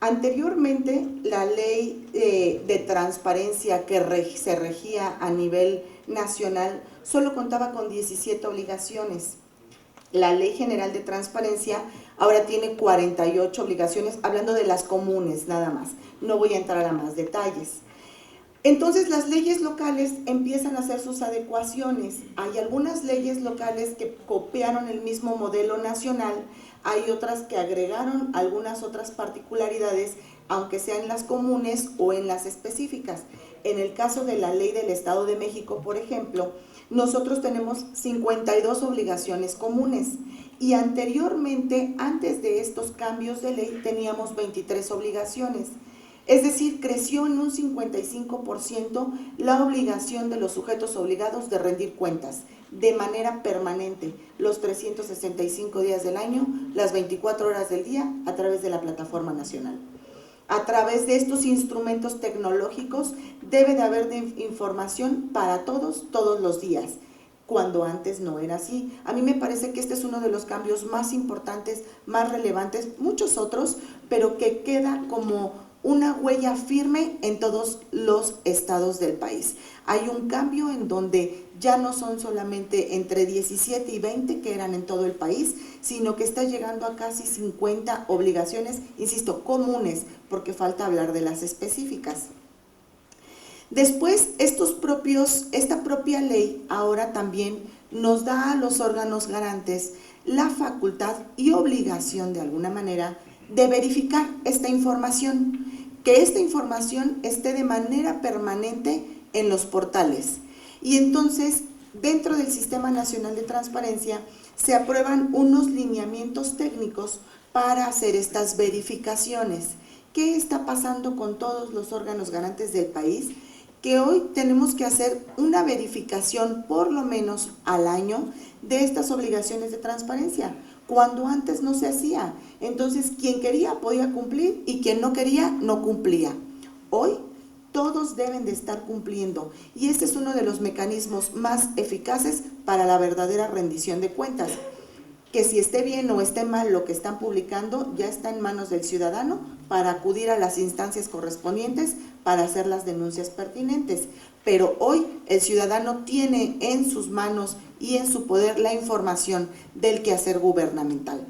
Speaker 5: Anteriormente, la ley de transparencia que se regía a nivel nacional solo contaba con 17 obligaciones. La Ley General de Transparencia ahora tiene 48 obligaciones, hablando de las comunes nada más. No voy a entrar a más detalles. Entonces las leyes locales empiezan a hacer sus adecuaciones. Hay algunas leyes locales que copiaron el mismo modelo nacional, hay otras que agregaron algunas otras particularidades, aunque sean en las comunes o en las específicas. En el caso de la ley del Estado de México, por ejemplo, nosotros tenemos 52 obligaciones comunes y anteriormente, antes de estos cambios de ley, teníamos 23 obligaciones. Es decir, creció en un 55% la obligación de los sujetos obligados de rendir cuentas de manera permanente, los 365 días del año, las 24 horas del día, a través de la plataforma nacional. A través de estos instrumentos tecnológicos debe de haber información para todos los días, cuando antes no era así. A mí me parece que este es uno de los cambios más importantes, más relevantes, muchos otros, pero que queda como una huella firme en todos los estados del país. Hay un cambio en donde ya no son solamente entre 17 y 20 que eran en todo el país, sino que está llegando a casi 50 obligaciones, insisto, comunes, porque falta hablar de las específicas. Después, esta propia ley ahora también nos da a los órganos garantes la facultad y obligación de alguna manera de verificar esta información, que esta información esté de manera permanente en los portales. Y entonces, dentro del Sistema Nacional de Transparencia, se aprueban unos lineamientos técnicos para hacer estas verificaciones. ¿Qué está pasando con todos los órganos garantes del país? Que hoy tenemos que hacer una verificación por lo menos al año de estas obligaciones de transparencia, cuando antes no se hacía. Entonces, quien quería podía cumplir y quien no quería no cumplía. Hoy todos deben de estar cumpliendo y este es uno de los mecanismos más eficaces para la verdadera rendición de cuentas. Que si esté bien o esté mal lo que están publicando, ya está en manos del ciudadano para acudir a las instancias correspondientes para hacer las denuncias pertinentes. Pero hoy el ciudadano tiene en sus manos y en su poder la información del quehacer gubernamental.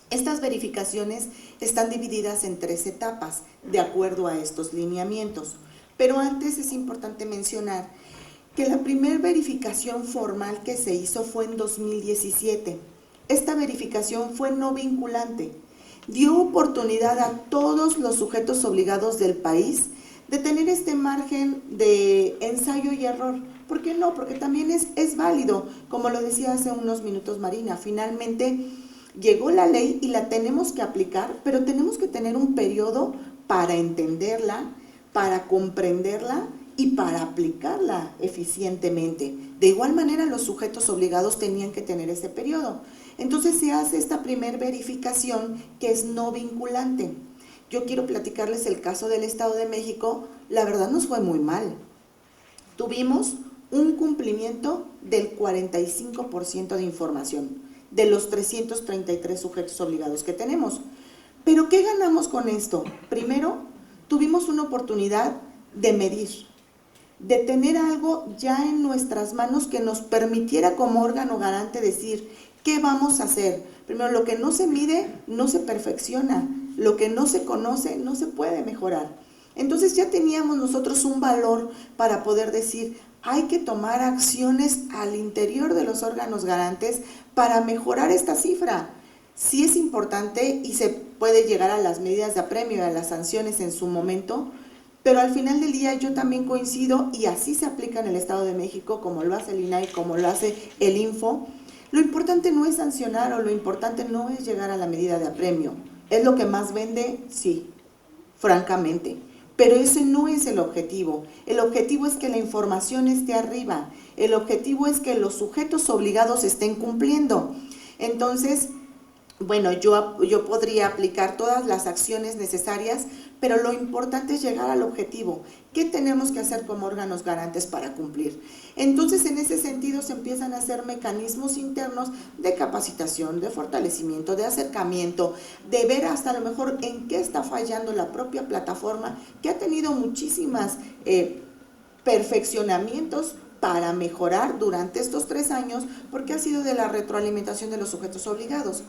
Speaker 5: Estas verificaciones están divididas en 3 etapas, de acuerdo a estos lineamientos. Pero antes es importante mencionar que la primera verificación formal que se hizo fue en 2017. Esta verificación fue no vinculante, dio oportunidad a todos los sujetos obligados del país de tener este margen de ensayo y error. ¿Por qué no? Porque también es válido, como lo decía hace unos minutos Marina, finalmente llegó la ley y la tenemos que aplicar, pero tenemos que tener un periodo para entenderla, para comprenderla y para aplicarla eficientemente. De igual manera, los sujetos obligados tenían que tener ese periodo. Entonces se hace esta primer verificación que es no vinculante. Yo quiero platicarles el caso del Estado de México. La verdad nos fue muy mal. Tuvimos un cumplimiento del 45% de información de los 333 sujetos obligados que tenemos. ¿Pero qué ganamos con esto? Primero, tuvimos una oportunidad de medir, de tener algo ya en nuestras manos que nos permitiera como órgano garante decir, ¿qué vamos a hacer? Primero, lo que no se mide no se perfecciona, lo que no se conoce no se puede mejorar. Entonces ya teníamos nosotros un valor para poder decir, hay que tomar acciones al interior de los órganos garantes para mejorar esta cifra. Sí es importante y se puede llegar a las medidas de apremio y a las sanciones en su momento, pero al final del día yo también coincido y así se aplica en el Estado de México, como lo hace el INAI, como lo hace el Info. Lo importante no es sancionar o lo importante no es llegar a la medida de apremio. ¿Es lo que más vende? Sí, francamente. Pero ese no es el objetivo. El objetivo es que la información esté arriba. El objetivo es que los sujetos obligados estén cumpliendo. Entonces, bueno, yo podría aplicar todas las acciones necesarias, pero lo importante es llegar al objetivo. ¿Qué tenemos que hacer como órganos garantes para cumplir? Entonces, en ese sentido, se empiezan a hacer mecanismos internos de capacitación, de fortalecimiento, de acercamiento, de ver hasta a lo mejor en qué está fallando la propia plataforma, que ha tenido muchísimas perfeccionamientos para mejorar durante estos 3 años, porque ha sido de la retroalimentación de los sujetos obligados.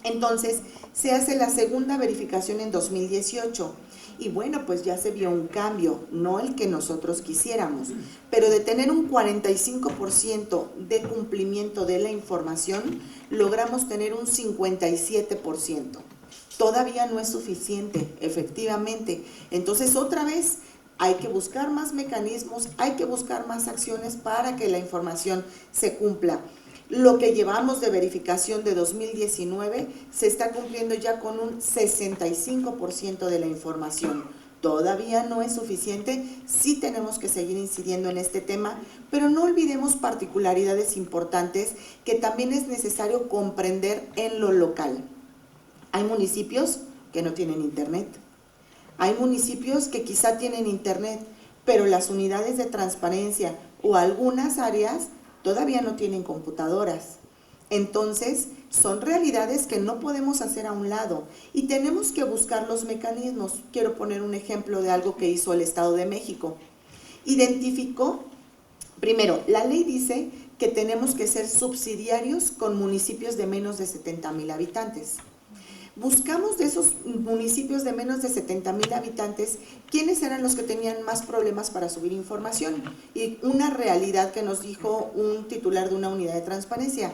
Speaker 5: Entonces, se hace la segunda verificación en 2018 y bueno, pues ya se vio un cambio, no el que nosotros quisiéramos, pero de tener un 45% de cumplimiento de la información, logramos tener un 57%. Todavía no es suficiente, efectivamente. Entonces, otra vez, hay que buscar más mecanismos, hay que buscar más acciones para que la información se cumpla. Lo que llevamos de verificación de 2019 se está cumpliendo ya con un 65% de la información. Todavía no es suficiente, sí tenemos que seguir incidiendo en este tema, pero no olvidemos particularidades importantes que también es necesario comprender en lo local. Hay municipios que no tienen internet, hay municipios que quizá tienen internet, pero las unidades de transparencia o algunas áreas todavía no tienen computadoras. Entonces, son realidades que no podemos hacer a un lado y tenemos que buscar los mecanismos. Quiero poner un ejemplo de algo que hizo el Estado de México. Identificó, primero, la ley dice que tenemos que ser subsidiarios con municipios de menos de 70,000 habitantes. Buscamos de esos municipios de menos de 70,000 habitantes quiénes eran los que tenían más problemas para subir información. Y una realidad que nos dijo un titular de una unidad de transparencia.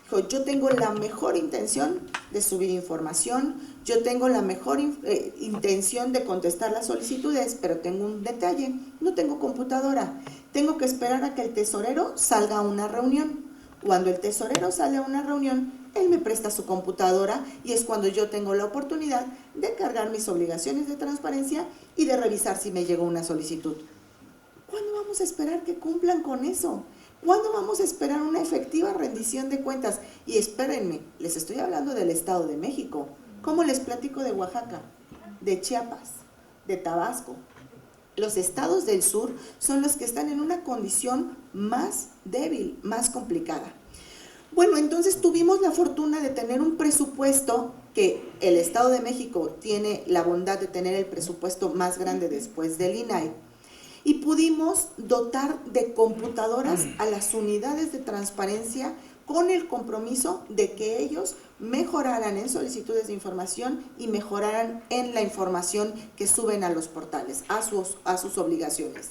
Speaker 5: Dijo, yo tengo la mejor intención de subir información, yo tengo la mejor intención de contestar las solicitudes, pero tengo un detalle, no tengo computadora. Tengo que esperar a que el tesorero salga a una reunión. Cuando el tesorero sale a una reunión, él me presta su computadora y es cuando yo tengo la oportunidad de cargar mis obligaciones de transparencia y de revisar si me llegó una solicitud. ¿Cuándo vamos a esperar que cumplan con eso? ¿Cuándo vamos a esperar una efectiva rendición de cuentas? Y espérenme, les estoy hablando del Estado de México. ¿Cómo les platico de Oaxaca, de Chiapas, de Tabasco? Los estados del sur son los que están en una condición más débil, más complicada. Bueno, entonces tuvimos la fortuna de tener un presupuesto que el Estado de México tiene la bondad de tener el presupuesto más grande después del INAI. Y pudimos dotar de computadoras a las unidades de transparencia con el compromiso de que ellos mejoraran en solicitudes de información y mejoraran en la información que suben a los portales, a sus obligaciones.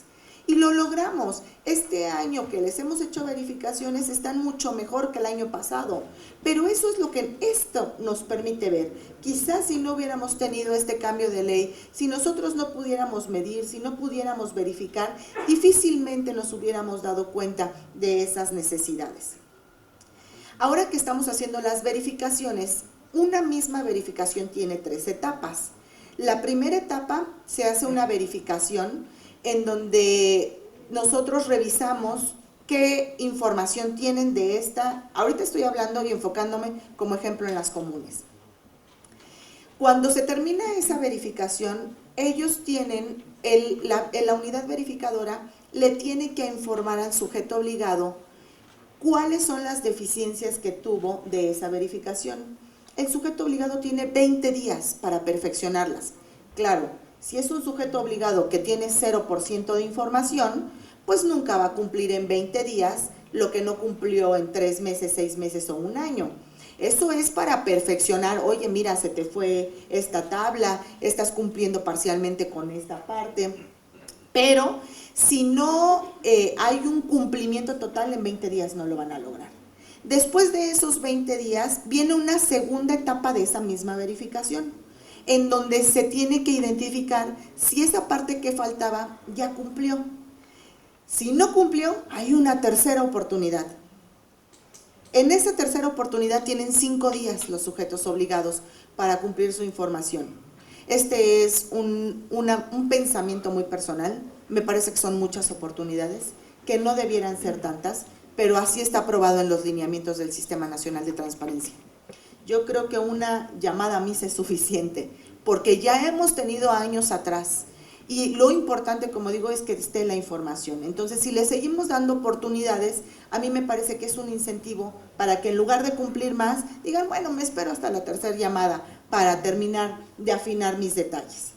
Speaker 5: Y lo logramos. Este año que les hemos hecho verificaciones están mucho mejor que el año pasado, pero eso es lo que esto nos permite ver. Quizás si no hubiéramos tenido este cambio de ley, si nosotros no pudiéramos medir, si no pudiéramos verificar, difícilmente nos hubiéramos dado cuenta de esas necesidades. Ahora que estamos haciendo las verificaciones, una misma verificación tiene 3 etapas. La primera etapa se hace una verificación en donde nosotros revisamos qué información tienen de esta. Ahorita estoy hablando y enfocándome como ejemplo en las comunes. Cuando se termina esa verificación, ellos tienen, la unidad verificadora le tiene que informar al sujeto obligado cuáles son las deficiencias que tuvo de esa verificación. El sujeto obligado tiene 20 días para perfeccionarlas. Claro, si es un sujeto obligado que tiene 0% de información, pues nunca va a cumplir en 20 días lo que no cumplió en 3 meses, 6 meses o un año. Eso es para perfeccionar. Oye, mira, se te fue esta tabla, estás cumpliendo parcialmente con esta parte. Pero si no hay un cumplimiento total, en 20 días no lo van a lograr. Después de esos 20 días viene una segunda etapa de esa misma verificación, en donde se tiene que identificar si esa parte que faltaba ya cumplió. Si no cumplió, hay una tercera oportunidad. En esa tercera oportunidad tienen 5 días los sujetos obligados para cumplir su información. Este es un pensamiento muy personal. Me parece que son muchas oportunidades, que no debieran ser tantas, pero así está aprobado en los lineamientos del Sistema Nacional de Transparencia. Yo creo que una llamada a misa es suficiente, porque ya hemos tenido años atrás, y lo importante, como digo, es que esté la información. Entonces, si le seguimos dando oportunidades, a mí me parece que es un incentivo para que en lugar de cumplir más, digan, bueno, me espero hasta la tercera llamada para terminar de afinar mis detalles.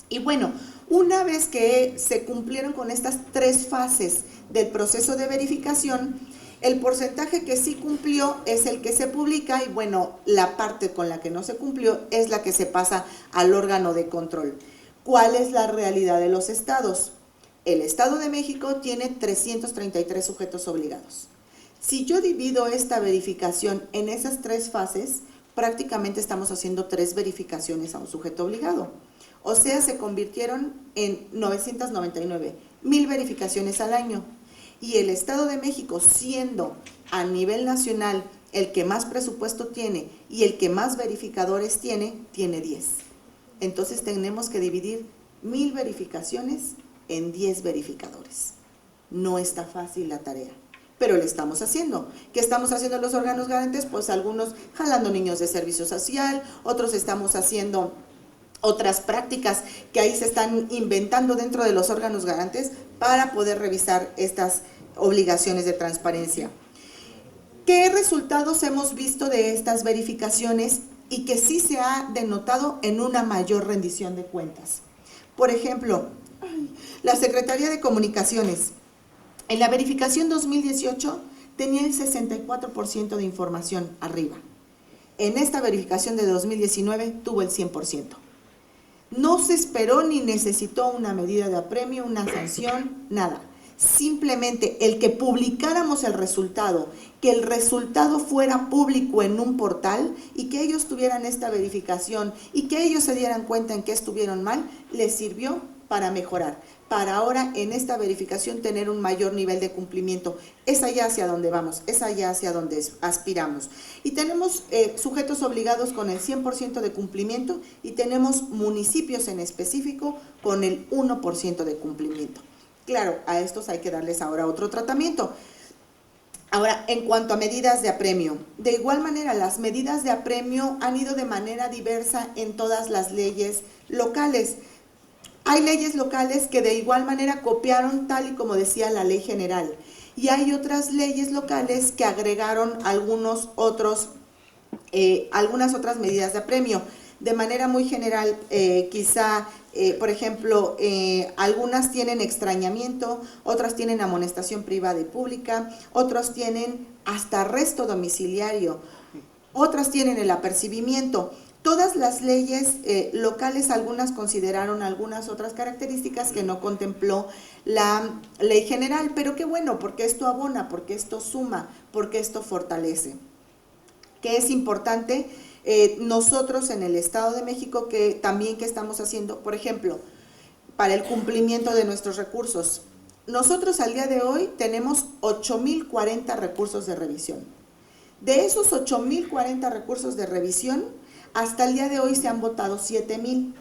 Speaker 5: Y bueno, una vez que se cumplieron con estas 3 fases del proceso de verificación, el porcentaje que sí cumplió es el que se publica y bueno, la parte con la que no se cumplió es la que se pasa al órgano de control. ¿Cuál es la realidad de los estados? El Estado de México tiene 333 sujetos obligados. Si yo divido esta verificación en esas 3 fases, prácticamente estamos haciendo 3 verificaciones a un sujeto obligado. O sea, se convirtieron en 999, 1,000 verificaciones al año. Y el Estado de México, siendo a nivel nacional el que más presupuesto tiene y el que más verificadores tiene 10. Entonces tenemos que dividir 1000 verificaciones en 10 verificadores. No está fácil la tarea, pero lo estamos haciendo. ¿Qué estamos haciendo los órganos garantes? Pues algunos jalando niños de servicio social, otros estamos haciendo otras prácticas que ahí se están inventando dentro de los órganos garantes para poder revisar estas obligaciones de transparencia. ¿Qué resultados hemos visto de estas verificaciones y que sí se ha denotado en una mayor rendición de cuentas? Por ejemplo, la Secretaría de Comunicaciones, en la verificación 2018 tenía el 64% de información arriba. En esta verificación de 2019 tuvo el 100%. No se esperó ni necesitó una medida de apremio, una sanción, nada. Simplemente el que publicáramos el resultado, que el resultado fuera público en un portal y que ellos tuvieran esta verificación y que ellos se dieran cuenta en que estuvieron mal, les sirvió para mejorar, para ahora en esta verificación tener un mayor nivel de cumplimiento. Es allá hacia donde vamos, es allá hacia donde aspiramos. Y tenemos sujetos obligados con el 100% de cumplimiento y tenemos municipios en específico con el 1% de cumplimiento. Claro, a estos hay que darles ahora otro tratamiento. Ahora, en cuanto a medidas de apremio, de igual manera las medidas de apremio han ido de manera diversa en todas las leyes locales. Hay leyes locales que de igual manera copiaron tal y como decía la ley general y hay otras leyes locales que agregaron algunas otras medidas de apremio. De manera muy general, por ejemplo, algunas tienen extrañamiento, otras tienen amonestación privada y pública, otros tienen hasta arresto domiciliario, otras tienen el apercibimiento. Todas las leyes locales, algunas consideraron algunas otras características que no contempló la ley general, pero qué bueno, porque esto abona, porque esto suma, porque esto fortalece. ¿Qué es importante? Nosotros en el Estado de México, que estamos haciendo, por ejemplo, para el cumplimiento de nuestros recursos. Nosotros al día de hoy tenemos 8,040 recursos de revisión. De esos 8,040 recursos de revisión, hasta el día de hoy se han votado 7,000.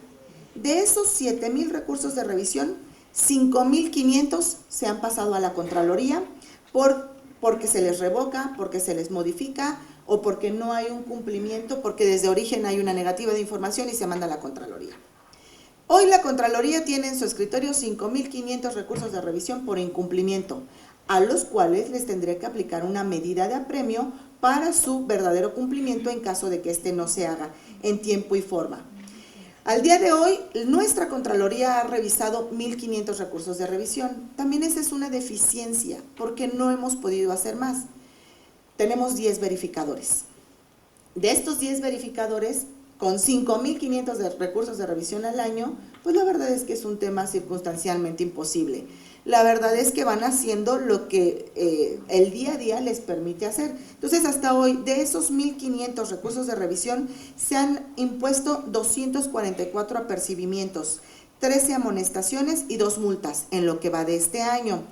Speaker 5: De esos 7,000 recursos de revisión, 5,500 se han pasado a la Contraloría porque se les revoca, porque se les modifica o porque no hay un cumplimiento, porque desde origen hay una negativa de información y se manda a la Contraloría. Hoy la Contraloría tiene en su escritorio 5,500 recursos de revisión por incumplimiento, a los cuales les tendré que aplicar una medida de apremio para su verdadero cumplimiento en caso de que este no se haga en tiempo y forma. Al día de hoy, nuestra Contraloría ha revisado 1,500 recursos de revisión. También esa es una deficiencia, porque no hemos podido hacer más. Tenemos 10 verificadores. De estos 10 verificadores, con 5,500 de recursos de revisión al año, pues la verdad es que es un tema circunstancialmente imposible. La verdad es que van haciendo lo que el día a día les permite hacer. Entonces, hasta hoy, de esos 1,500 recursos de revisión, se han impuesto 244 apercibimientos, 13 amonestaciones y 2 multas en lo que va de este año.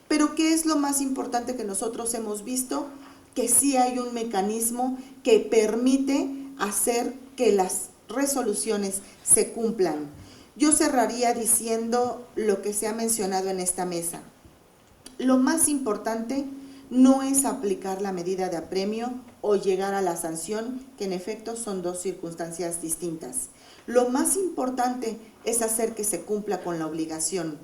Speaker 5: Pero, ¿qué es lo más importante que nosotros hemos visto? Que sí hay un mecanismo que permite hacer que las resoluciones se cumplan. Yo cerraría diciendo lo que se ha mencionado en esta mesa. Lo más importante no es aplicar la medida de apremio o llegar a la sanción, que en efecto son dos circunstancias distintas. Lo más importante es hacer que se cumpla con la obligación.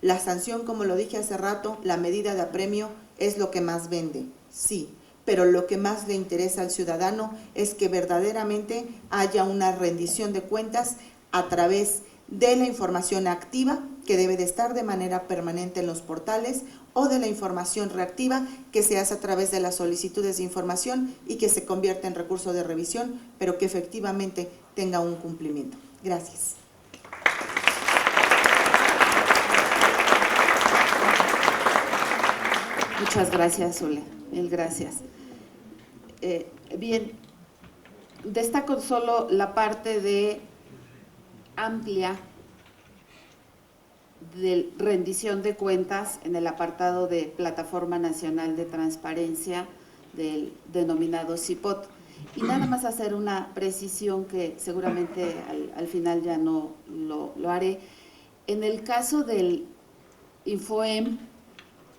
Speaker 5: La sanción, como lo dije hace rato, la medida de apremio es lo que más vende, sí, pero lo que más le interesa al ciudadano es que verdaderamente haya una rendición de cuentas a través de la información activa, que debe de estar de manera permanente en los portales, o de la información reactiva, que se hace a través de las solicitudes de información y que se convierte en recurso de revisión, pero que efectivamente tenga un cumplimiento. Gracias.
Speaker 2: Muchas gracias, Zule. Mil gracias. Bien, destaco solo la parte de amplia de rendición de cuentas en el apartado de Plataforma Nacional de Transparencia del denominado CIPOT. Y nada más hacer una precisión que seguramente al final ya no lo haré. En el caso del Infoem,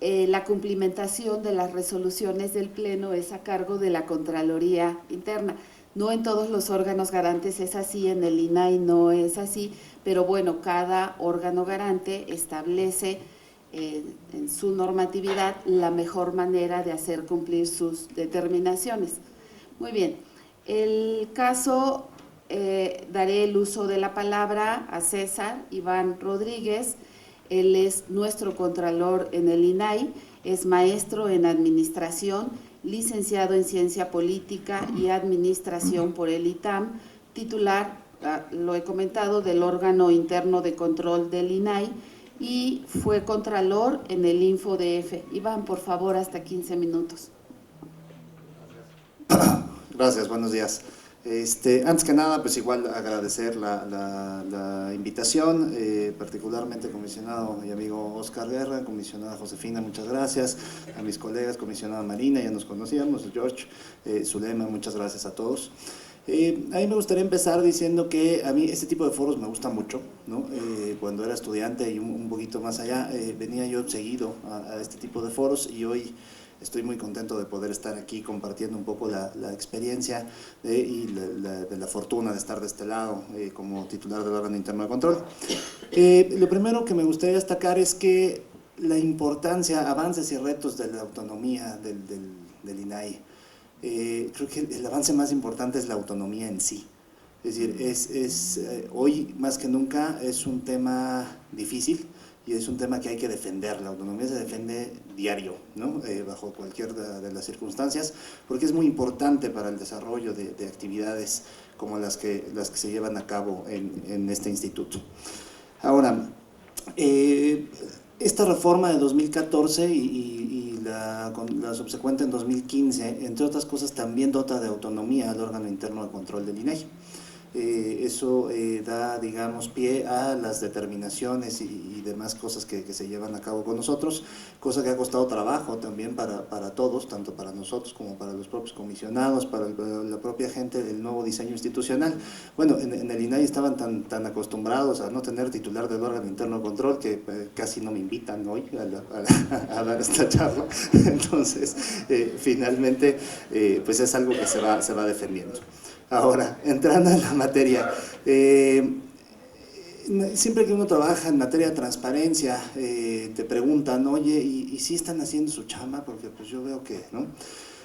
Speaker 2: la cumplimentación de las resoluciones del Pleno es a cargo de la Contraloría Interna. No en todos los órganos garantes es así, en el INAI no es así, pero bueno, cada órgano garante establece en su normatividad la mejor manera de hacer cumplir sus determinaciones. Muy bien, el caso, daré el uso de la palabra a César Iván Rodríguez. Él es nuestro contralor en el INAI, es maestro en administración, licenciado en ciencia política y administración por el ITAM, titular, lo he comentado, del órgano interno de control del INAI y fue contralor en el InfoDF. Iván, por favor, hasta 15 minutos.
Speaker 6: Gracias, buenos días. Antes que nada, pues igual agradecer la invitación, particularmente al comisionado y amigo Oscar Guerra, comisionada Josefina, muchas gracias, a mis colegas, comisionada Marina, ya nos conocíamos, George, Zulema, muchas gracias a todos. A mí me gustaría empezar diciendo que a mí este tipo de foros me gusta mucho, ¿no? Cuando era estudiante y un poquito más allá, venía yo seguido a este tipo de foros y hoy estoy muy contento de poder estar aquí compartiendo un poco la experiencia y de la fortuna de estar de este lado como titular del órgano interno de control. Lo primero que me gustaría destacar es que la importancia, avances y retos de la autonomía del INAI, creo que el avance más importante es la autonomía en sí. Es decir, hoy más que nunca es un tema difícil y es un tema que hay que defender. La autonomía se defiende diario, ¿no? Bajo cualquier de las circunstancias, porque es muy importante para el desarrollo de actividades como las que se llevan a cabo en este instituto. Ahora, esta reforma de 2014 y la subsecuente en 2015, entre otras cosas, también dota de autonomía al órgano interno de control del INAI. Eso da, digamos, pie a las determinaciones y demás cosas que se llevan a cabo con nosotros, cosa que ha costado trabajo también para todos, tanto para nosotros como para los propios comisionados, para la propia gente del nuevo diseño institucional. Bueno, en el INAI estaban tan acostumbrados a no tener titular del órgano interno de control que casi no me invitan hoy a dar esta charla. Entonces, finalmente, pues es algo que se va defendiendo. Ahora, entrando en la materia, siempre que uno trabaja en materia de transparencia, te preguntan, oye, ¿y si están haciendo su chamba? Porque pues yo veo que, ¿no?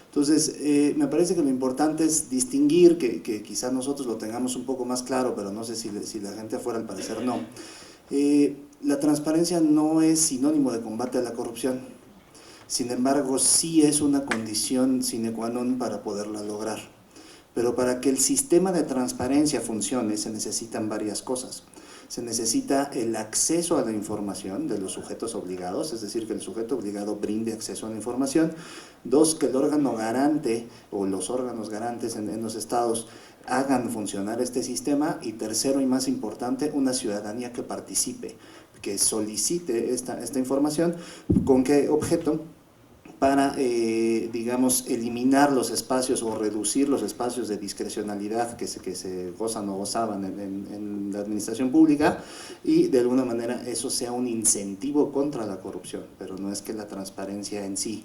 Speaker 6: Entonces, me parece que lo importante es distinguir, que quizás nosotros lo tengamos un poco más claro, pero no sé si la gente afuera al parecer no. La transparencia no es sinónimo de combate a la corrupción, sin embargo, sí es una condición sine qua non para poderla lograr. Pero para que el sistema de transparencia funcione se necesitan varias cosas. Se necesita el acceso a la información de los sujetos obligados, es decir, que el sujeto obligado brinde acceso a la información. Dos, que el órgano garante o los órganos garantes en los estados hagan funcionar este sistema. Y tercero y más importante, una ciudadanía que participe, que solicite esta información. ¿Con qué objeto? Para, digamos, eliminar los espacios o reducir los espacios de discrecionalidad que se gozan o gozaban en la administración pública y de alguna manera eso sea un incentivo contra la corrupción, pero no es que la transparencia en sí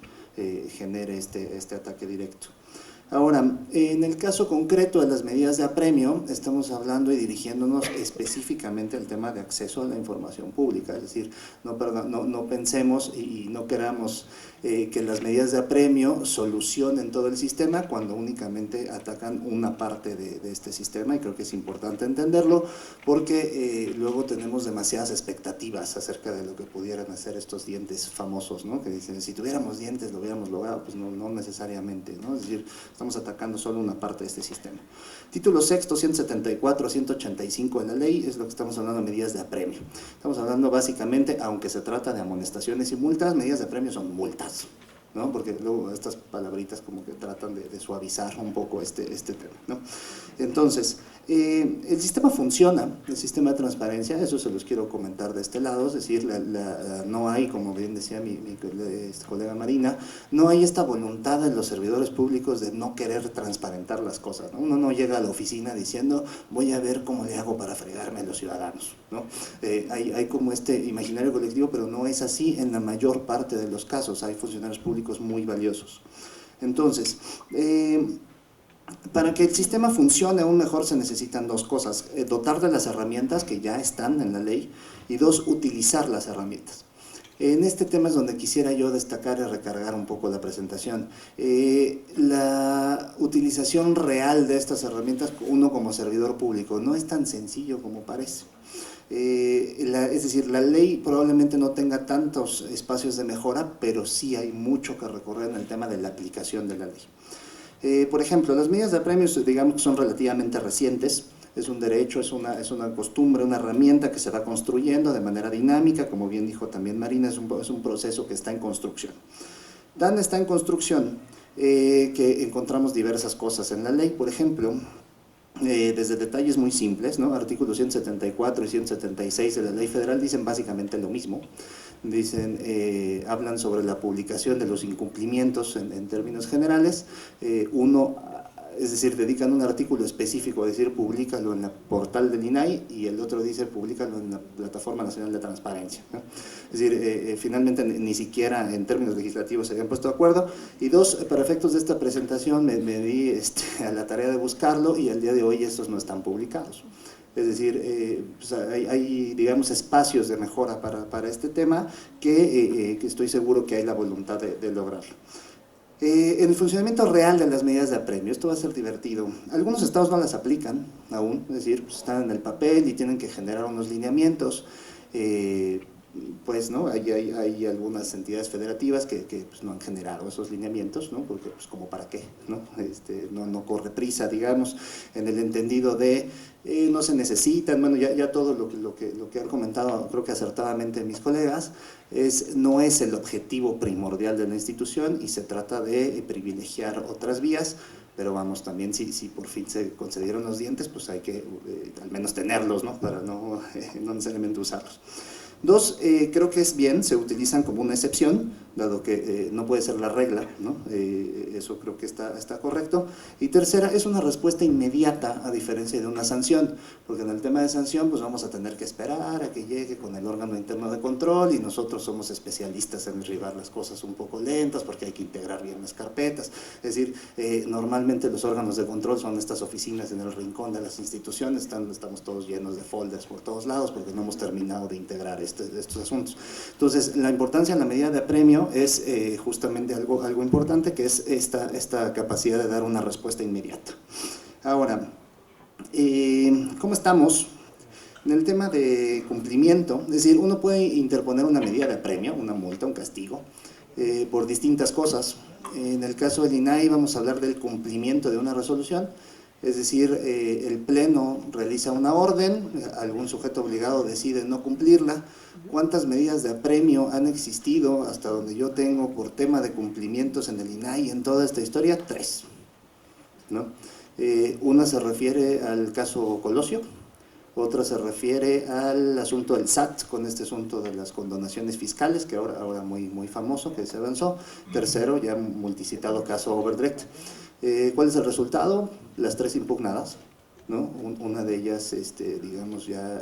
Speaker 6: genere este ataque directo. Ahora, en el caso concreto de las medidas de apremio, estamos hablando y dirigiéndonos específicamente al tema de acceso a la información pública, es decir, no pensemos y no queramos que las medidas de apremio solucionen todo el sistema cuando únicamente atacan una parte de este sistema, y creo que es importante entenderlo porque luego tenemos demasiadas expectativas acerca de lo que pudieran hacer estos dientes famosos, ¿no? Que dicen, si tuviéramos dientes lo hubiéramos logrado, pues no necesariamente, ¿no? Es decir, estamos atacando solo una parte de este sistema. Título sexto, 174 a 185 de la ley, es lo que estamos hablando de medidas de apremio. Estamos hablando básicamente, aunque se trata de amonestaciones y multas, medidas de apremio son multas, ¿no? Porque luego estas palabritas como que tratan de suavizar un poco este tema, ¿no? Entonces, El sistema funciona, el sistema de transparencia, eso se los quiero comentar de este lado, es decir, no hay, como bien decía mi colega Marina, no hay esta voluntad en los servidores públicos de no querer transparentar las cosas, ¿no? Uno no llega a la oficina diciendo voy a ver cómo le hago para fregarme a los ciudadanos, ¿no? Hay como este imaginario colectivo, pero no es así en la mayor parte de los casos, hay funcionarios públicos muy valiosos. Entonces, para que el sistema funcione aún mejor se necesitan dos cosas: dotar de las herramientas que ya están en la ley, y dos, utilizar las herramientas. En este tema es donde quisiera yo destacar y recargar un poco la presentación. La utilización real de estas herramientas, uno como servidor público, no es tan sencillo como parece. Es decir, la ley probablemente no tenga tantos espacios de mejora, pero sí hay mucho que recorrer en el tema de la aplicación de la ley. Por ejemplo, las medidas de apremios, digamos que son relativamente recientes, es un derecho, es una costumbre, una herramienta que se va construyendo de manera dinámica, como bien dijo también Marina, es un proceso que está en construcción. Tan está en construcción que encontramos diversas cosas en la ley, por ejemplo, desde detalles muy simples, ¿no? Artículos 174 y 176 de la ley federal dicen básicamente lo mismo. Dicen, hablan sobre la publicación de los incumplimientos en términos generales. Es decir, dedican un artículo específico a decir públicalo en el portal del INAI, y el otro dice públicalo en la Plataforma Nacional de Transparencia, ¿no? Es decir, finalmente ni siquiera en términos legislativos se habían puesto de acuerdo. Y dos, para efectos de esta presentación me di a la tarea de buscarlo, y al día de hoy estos no están publicados. Es decir, pues hay, digamos, espacios de mejora para este tema que estoy seguro que hay la voluntad de lograrlo. En el funcionamiento real de las medidas de apremio, esto va a ser divertido. Algunos estados no las aplican aún, es decir, pues están en el papel y tienen que generar unos lineamientos. Pues no, hay algunas entidades federativas que pues, no han generado esos lineamientos, ¿no? Porque pues como para qué, ¿no? No corre prisa, digamos, en el entendido de no se necesitan. Bueno, ya todo lo que han comentado, creo que acertadamente mis colegas, no es el objetivo primordial de la institución, y se trata de privilegiar otras vías. Pero vamos, también si por fin se concedieron los dientes, pues hay que al menos tenerlos, ¿no? Para no necesariamente usarlos. Dos, creo que es bien, se utilizan como una excepción, dado que no puede ser la regla, ¿no? Eso creo que está correcto. Y tercera, es una respuesta inmediata, a diferencia de una sanción, porque en el tema de sanción pues vamos a tener que esperar a que llegue con el órgano interno de control, y nosotros somos especialistas en derribar las cosas un poco lentas porque hay que integrar bien las carpetas. Es decir, normalmente los órganos de control son estas oficinas en el rincón de las instituciones, estamos todos llenos de folders por todos lados porque no hemos terminado de integrar estos asuntos. Entonces, la importancia en la medida de apremio es justamente algo importante, que es esta capacidad de dar una respuesta inmediata. Ahora, ¿cómo estamos en el tema de cumplimiento? Es decir, uno puede interponer una medida de apremio, una multa, un castigo, por distintas cosas. En el caso del INAI vamos a hablar del cumplimiento de una resolución. Es decir, el Pleno realiza una orden, algún sujeto obligado decide no cumplirla. ¿Cuántas medidas de apremio han existido hasta donde yo tengo por tema de cumplimientos en el INAI en toda esta historia? 3, ¿no? Una se refiere al caso Colosio, otra se refiere al asunto del SAT, con este asunto de las condonaciones fiscales, que ahora muy famoso, que se avanzó. Tercero, ya multicitado caso Overdrecht. ¿Cuál es el resultado? Las 3 impugnadas, ¿no? Una de ellas, digamos, ya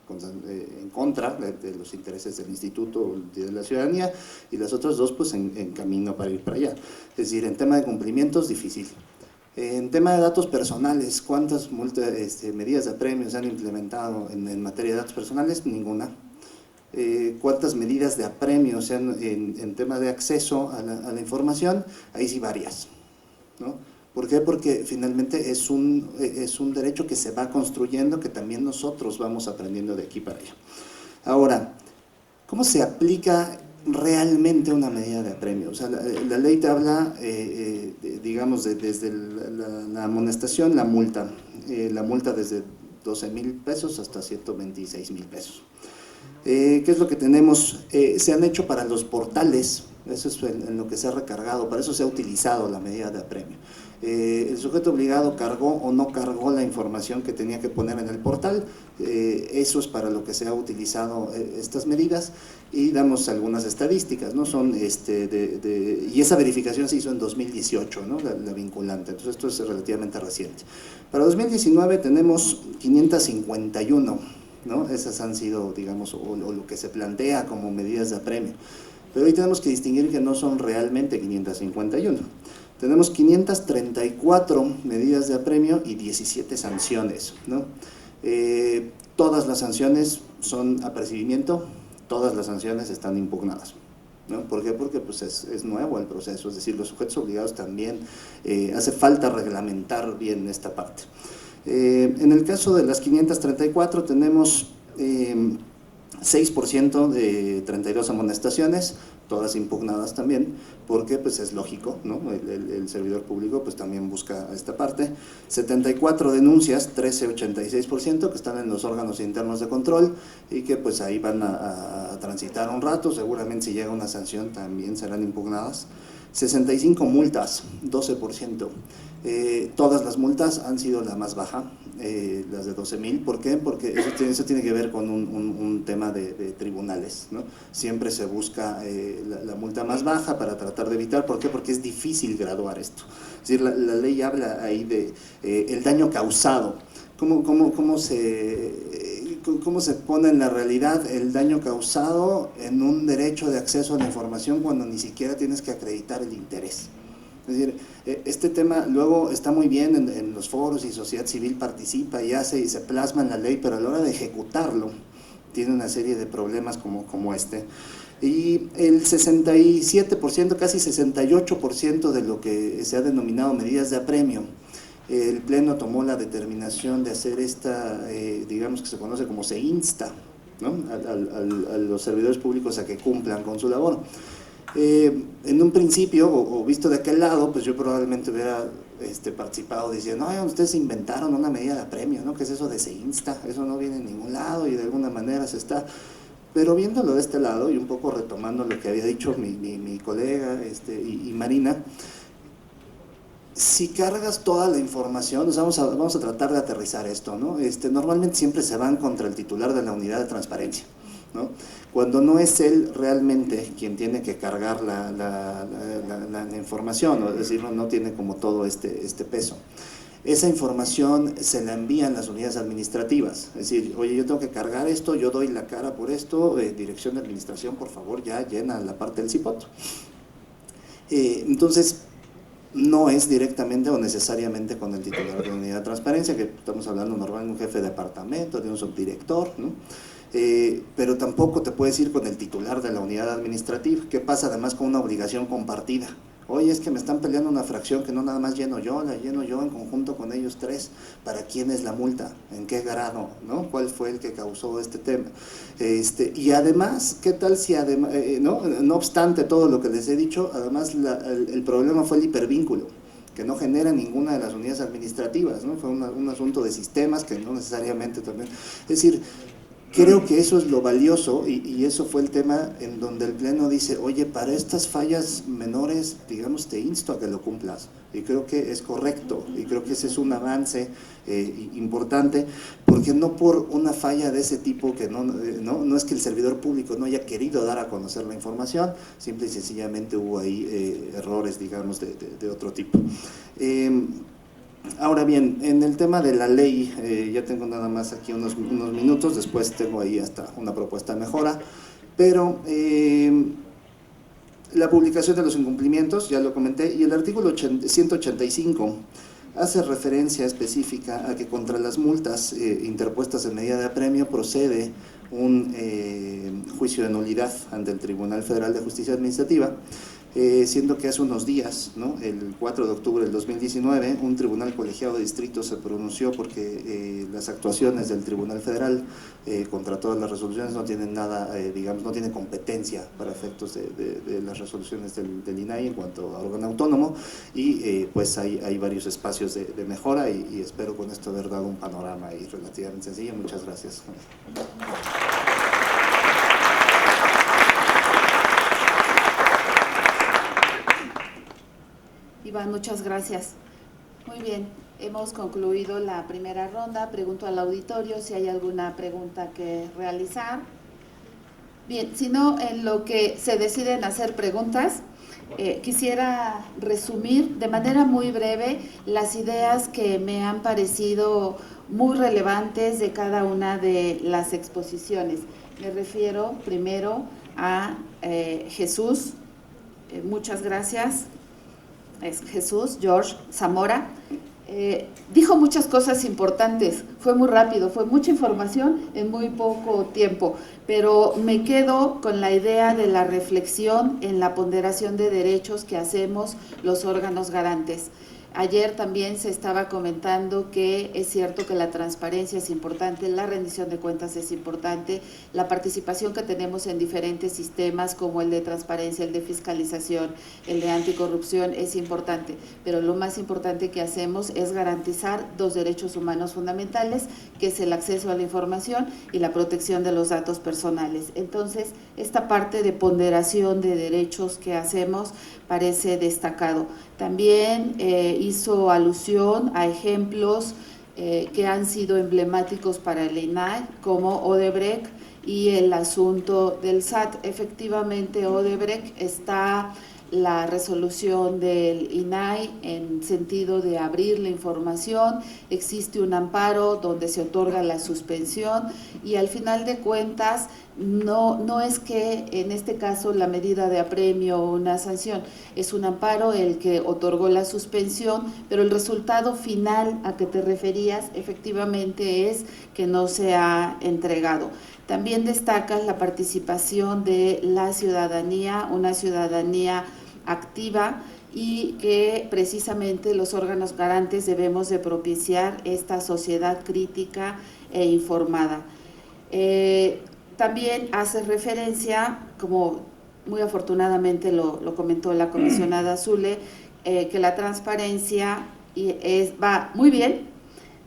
Speaker 6: en contra de los intereses del instituto y de la ciudadanía, y las otras 2 pues en camino para ir para allá. Es decir, en tema de cumplimientos, difícil. En tema de datos personales, ¿cuántas medidas de apremio se han implementado en materia de datos personales? Ninguna. ¿Cuántas medidas de apremio se han en tema de acceso a la información? Ahí sí varias, ¿no? ¿Por qué? Porque finalmente es un derecho que se va construyendo, que también nosotros vamos aprendiendo de aquí para allá. Ahora, ¿cómo se aplica realmente una medida de apremio? O sea, la ley te habla, digamos, desde la amonestación, la multa desde 12,000 pesos hasta 126,000 pesos. ¿Qué es lo que tenemos? Se han hecho para los portales, eso es en lo que se ha recargado, para eso se ha utilizado la medida de apremio. El sujeto obligado cargó o no cargó la información que tenía que poner en el portal. Eso es para lo que se ha utilizado estas medidas, y damos algunas estadísticas, ¿no? Son y esa verificación se hizo en 2018, ¿no? La vinculante, entonces esto es relativamente reciente. Para 2019 tenemos 551, ¿no? Esas han sido, digamos, o lo que se plantea como medidas de apremio. Pero hoy tenemos que distinguir que no son realmente 551. Tenemos 534 medidas de apremio y 17 sanciones, ¿no? Todas las sanciones son apercibimiento, todas las sanciones están impugnadas, ¿no? ¿Por qué? Porque pues es nuevo el proceso, es decir, los sujetos obligados también hace falta reglamentar bien esta parte. En el caso de las 534 tenemos 6% de 32 amonestaciones, todas impugnadas también, porque pues es lógico, ¿no? El servidor público pues también busca esta parte. 74 denuncias, 13,86%, que están en los órganos internos de control y que pues ahí van a transitar un rato, seguramente si llega una sanción también serán impugnadas. 65 multas, 12%. Todas las multas han sido la más baja, las de 12,000. ¿Por qué? Porque eso tiene que ver con un tema de tribunales, ¿no? Siempre se busca la multa más baja para tratar de evitar. ¿Por qué? Porque es difícil graduar esto. Es decir, la ley habla ahí de el daño causado. ¿Cómo se pone en la realidad el daño causado en un derecho de acceso a la información cuando ni siquiera tienes que acreditar el interés? Es decir, este tema luego está muy bien en los foros y sociedad civil participa y hace y se plasma en la ley, pero a la hora de ejecutarlo tiene una serie de problemas como este. Y el 67%, casi 68% de lo que se ha denominado medidas de apremio, el Pleno tomó la determinación de hacer esta, digamos que se conoce como se insta, ¿no? a los servidores públicos a que cumplan con su labor. En un principio, o visto de aquel lado, pues yo probablemente hubiera participado diciendo, no, ustedes inventaron una medida de apremio, ¿no? ¿Qué es eso de se insta? Eso no viene en ningún lado y de alguna manera se está… Pero viéndolo de este lado y un poco retomando lo que había dicho mi colega y Marina, si cargas toda la información, o sea, vamos a tratar de aterrizar esto, ¿no? Normalmente siempre se van contra el titular de la unidad de transparencia, ¿no? Cuando no es él realmente quien tiene que cargar la información, ¿no? Es decir, no tiene como todo este peso. Esa información se la envían las unidades administrativas, es decir, oye, yo tengo que cargar esto, yo doy la cara por esto, dirección de administración, por favor, ya llena la parte del CIPOT. Entonces, no es directamente o necesariamente con el titular de la unidad de transparencia, que estamos hablando normalmente de un jefe de departamento, de un subdirector, ¿no? Pero tampoco te puedes ir con el titular de la unidad administrativa. ¿Qué pasa además con una obligación compartida? Oye, es que me están peleando una fracción que no nada más lleno yo, la lleno yo en conjunto con ellos tres. ¿Para quién es la multa? ¿En qué grado? ¿No? ¿Cuál fue el que causó este tema? Y además, ¿qué tal si además, no obstante todo lo que les he dicho, además el problema fue el hipervínculo, que no genera ninguna de las unidades administrativas, ¿no? Fue un asunto de sistemas que no necesariamente también… Es decir, creo que eso es lo valioso y eso fue el tema en donde el Pleno dice, oye, para estas fallas menores, digamos, te insto a que lo cumplas. Y creo que es correcto y creo que ese es un avance importante, porque no por una falla de ese tipo, que no es que el servidor público no haya querido dar a conocer la información, simple y sencillamente hubo ahí errores, digamos, de otro tipo. Ahora bien, en el tema de la ley, ya tengo nada más aquí unos minutos, después tengo ahí hasta una propuesta de mejora, pero la publicación de los incumplimientos, ya lo comenté, y el artículo 185 hace referencia específica a que contra las multas interpuestas en medida de apremio procede un juicio de nulidad ante el Tribunal Federal de Justicia Administrativa, siendo que hace unos días, ¿no? El 4 de octubre del 2019, un tribunal colegiado de distrito se pronunció porque las actuaciones del Tribunal Federal contra todas las resoluciones no tienen nada, digamos, no tiene competencia para efectos de las resoluciones del INAI en cuanto a órgano autónomo, y pues hay varios espacios de mejora y espero con esto haber dado un panorama ahí relativamente sencillo. Muchas gracias.
Speaker 2: Iván, muchas gracias. Muy bien, hemos concluido la primera ronda. Pregunto al auditorio si hay alguna pregunta que realizar. Bien, si no, en lo que se deciden hacer preguntas, quisiera resumir de manera muy breve las ideas que me han parecido muy relevantes de cada una de las exposiciones. Me refiero primero a Jesús, muchas gracias, es Jesús, George Zamora. Dijo muchas cosas importantes, fue muy rápido, fue mucha información en muy poco tiempo, pero me quedo con la idea de la reflexión en la ponderación de derechos que hacemos los órganos garantes. Ayer también se estaba comentando que es cierto que la transparencia es importante, la rendición de cuentas es importante, la participación que tenemos en diferentes sistemas como el de transparencia, el de fiscalización, el de anticorrupción es importante, pero lo más importante que hacemos es garantizar dos derechos humanos fundamentales, que es el acceso a la información y la protección de los datos personales. Entonces, esta parte de ponderación de derechos que hacemos parece destacado. También hizo alusión a ejemplos que han sido emblemáticos para el INAI, como Odebrecht y el asunto del SAT. Efectivamente, Odebrecht está la resolución del INAI en sentido de abrir la información, existe un amparo donde se otorga la suspensión y al final de cuentas no es que en este caso la medida de apremio o una sanción, es un amparo el que otorgó la suspensión, pero el resultado final a que te referías efectivamente es que no se ha entregado. También destacas la participación de la ciudadanía, una ciudadanía activa y que precisamente los órganos garantes debemos de propiciar esta sociedad crítica e informada. También hace referencia, como muy afortunadamente lo comentó la comisionada Zule, que la transparencia va muy bien,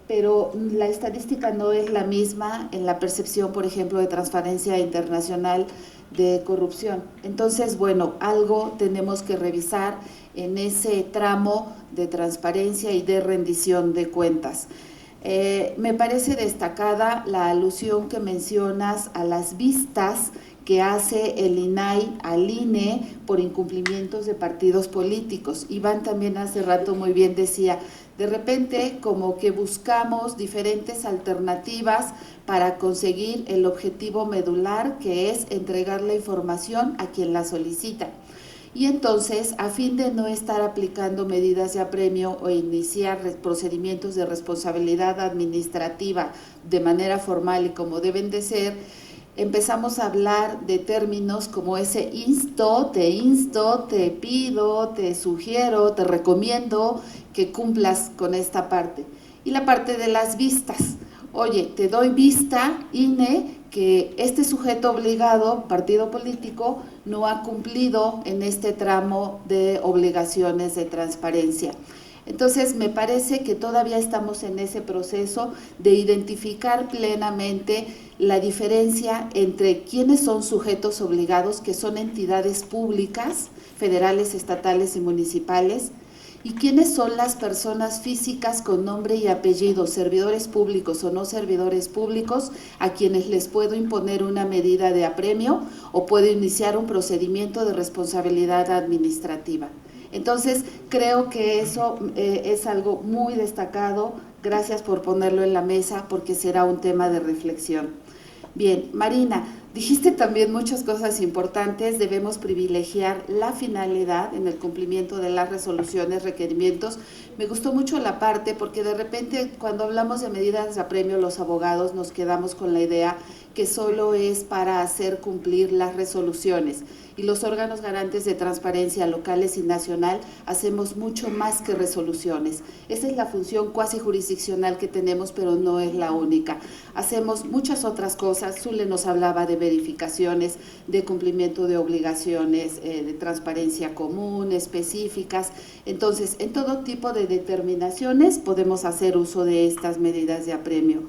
Speaker 2: pero la estadística no es la misma en la percepción, por ejemplo, de Transparencia Internacional de corrupción. Entonces, bueno, algo tenemos que revisar en ese tramo de transparencia y de rendición de cuentas. Me parece destacada la alusión que mencionas a las vistas que hace el INAI al INE por incumplimientos de partidos políticos. Iván también hace rato muy bien decía, de repente como que buscamos diferentes alternativas para conseguir el objetivo medular, que es entregar la información a quien la solicita. Y entonces, a fin de no estar aplicando medidas de apremio o iniciar procedimientos de responsabilidad administrativa de manera formal y como deben de ser, empezamos a hablar de términos como ese insto, te pido, te sugiero, te recomiendo que cumplas con esta parte. Y la parte de las vistas. Oye, te doy vista, INE, que este sujeto obligado, partido político, no ha cumplido en este tramo de obligaciones de transparencia. Entonces, me parece que todavía estamos en ese proceso de identificar plenamente la diferencia entre quiénes son sujetos obligados, que son entidades públicas, federales, estatales y municipales, y quiénes son las personas físicas con nombre y apellido, servidores públicos o no servidores públicos, a quienes les puedo imponer una medida de apremio o puedo iniciar un procedimiento de responsabilidad administrativa. Entonces, creo que eso es algo muy destacado. Gracias por ponerlo en la mesa porque será un tema de reflexión. Bien, Marina, dijiste también muchas cosas importantes. Debemos privilegiar la finalidad en el cumplimiento de las resoluciones, requerimientos. Me gustó mucho la parte porque de repente cuando hablamos de medidas de apremio, los abogados nos quedamos con la idea que solo es para hacer cumplir las resoluciones. Y los órganos garantes de transparencia locales y nacional hacemos mucho más que resoluciones. Esa es la función cuasi jurisdiccional que tenemos, pero no es la única. Hacemos muchas otras cosas. Zule nos hablaba de verificaciones, de cumplimiento de obligaciones, de transparencia común, específicas. Entonces, en todo tipo de determinaciones podemos hacer uso de estas medidas de apremio.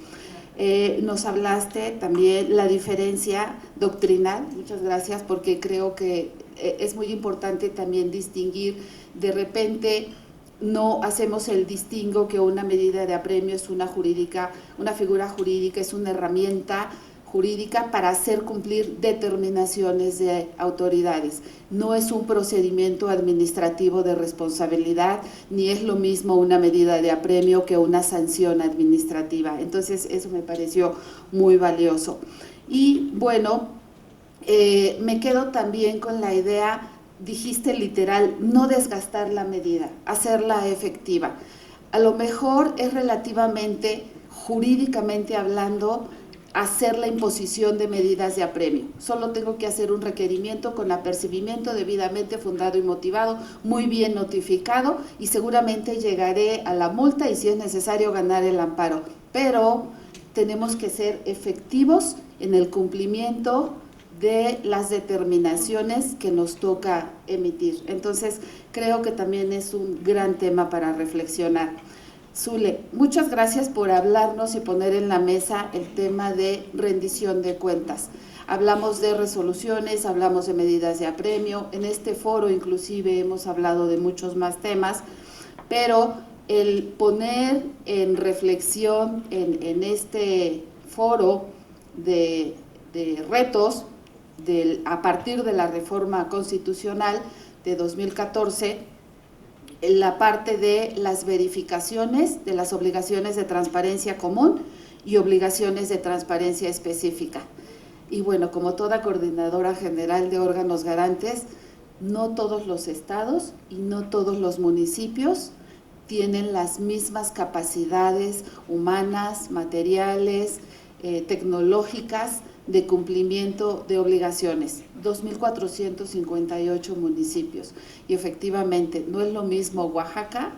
Speaker 2: Nos hablaste también la diferencia doctrinal, muchas gracias, porque creo que es muy importante también distinguir de repente no hacemos el distingo que una medida de apremio es una figura jurídica, es una herramienta jurídica para hacer cumplir determinaciones de autoridades. No es un procedimiento administrativo de responsabilidad, ni es lo mismo una medida de apremio que una sanción administrativa. Entonces, eso me pareció muy valioso. Y bueno, me quedo también con la idea, dijiste literal, no desgastar la medida, hacerla efectiva. A lo mejor es relativamente, jurídicamente hablando, hacer la imposición de medidas de apremio. Solo tengo que hacer un requerimiento con apercibimiento debidamente fundado y motivado, muy bien notificado, y seguramente llegaré a la multa y si es necesario ganar el amparo. Pero tenemos que ser efectivos en el cumplimiento de las determinaciones que nos toca emitir. Entonces, creo que también es un gran tema para reflexionar. Zule, muchas gracias por hablarnos y poner en la mesa el tema de rendición de cuentas. Hablamos de resoluciones, hablamos de medidas de apremio, en este foro inclusive hemos hablado de muchos más temas, pero el poner en reflexión en este foro de retos a partir de la reforma constitucional de 2014, la parte de las verificaciones de las obligaciones de transparencia común y obligaciones de transparencia específica. Y bueno, como toda coordinadora general de órganos garantes, no todos los estados y no todos los municipios tienen las mismas capacidades humanas, materiales, tecnológicas de cumplimiento de obligaciones. 2.458 municipios. Y efectivamente, no es lo mismo Oaxaca,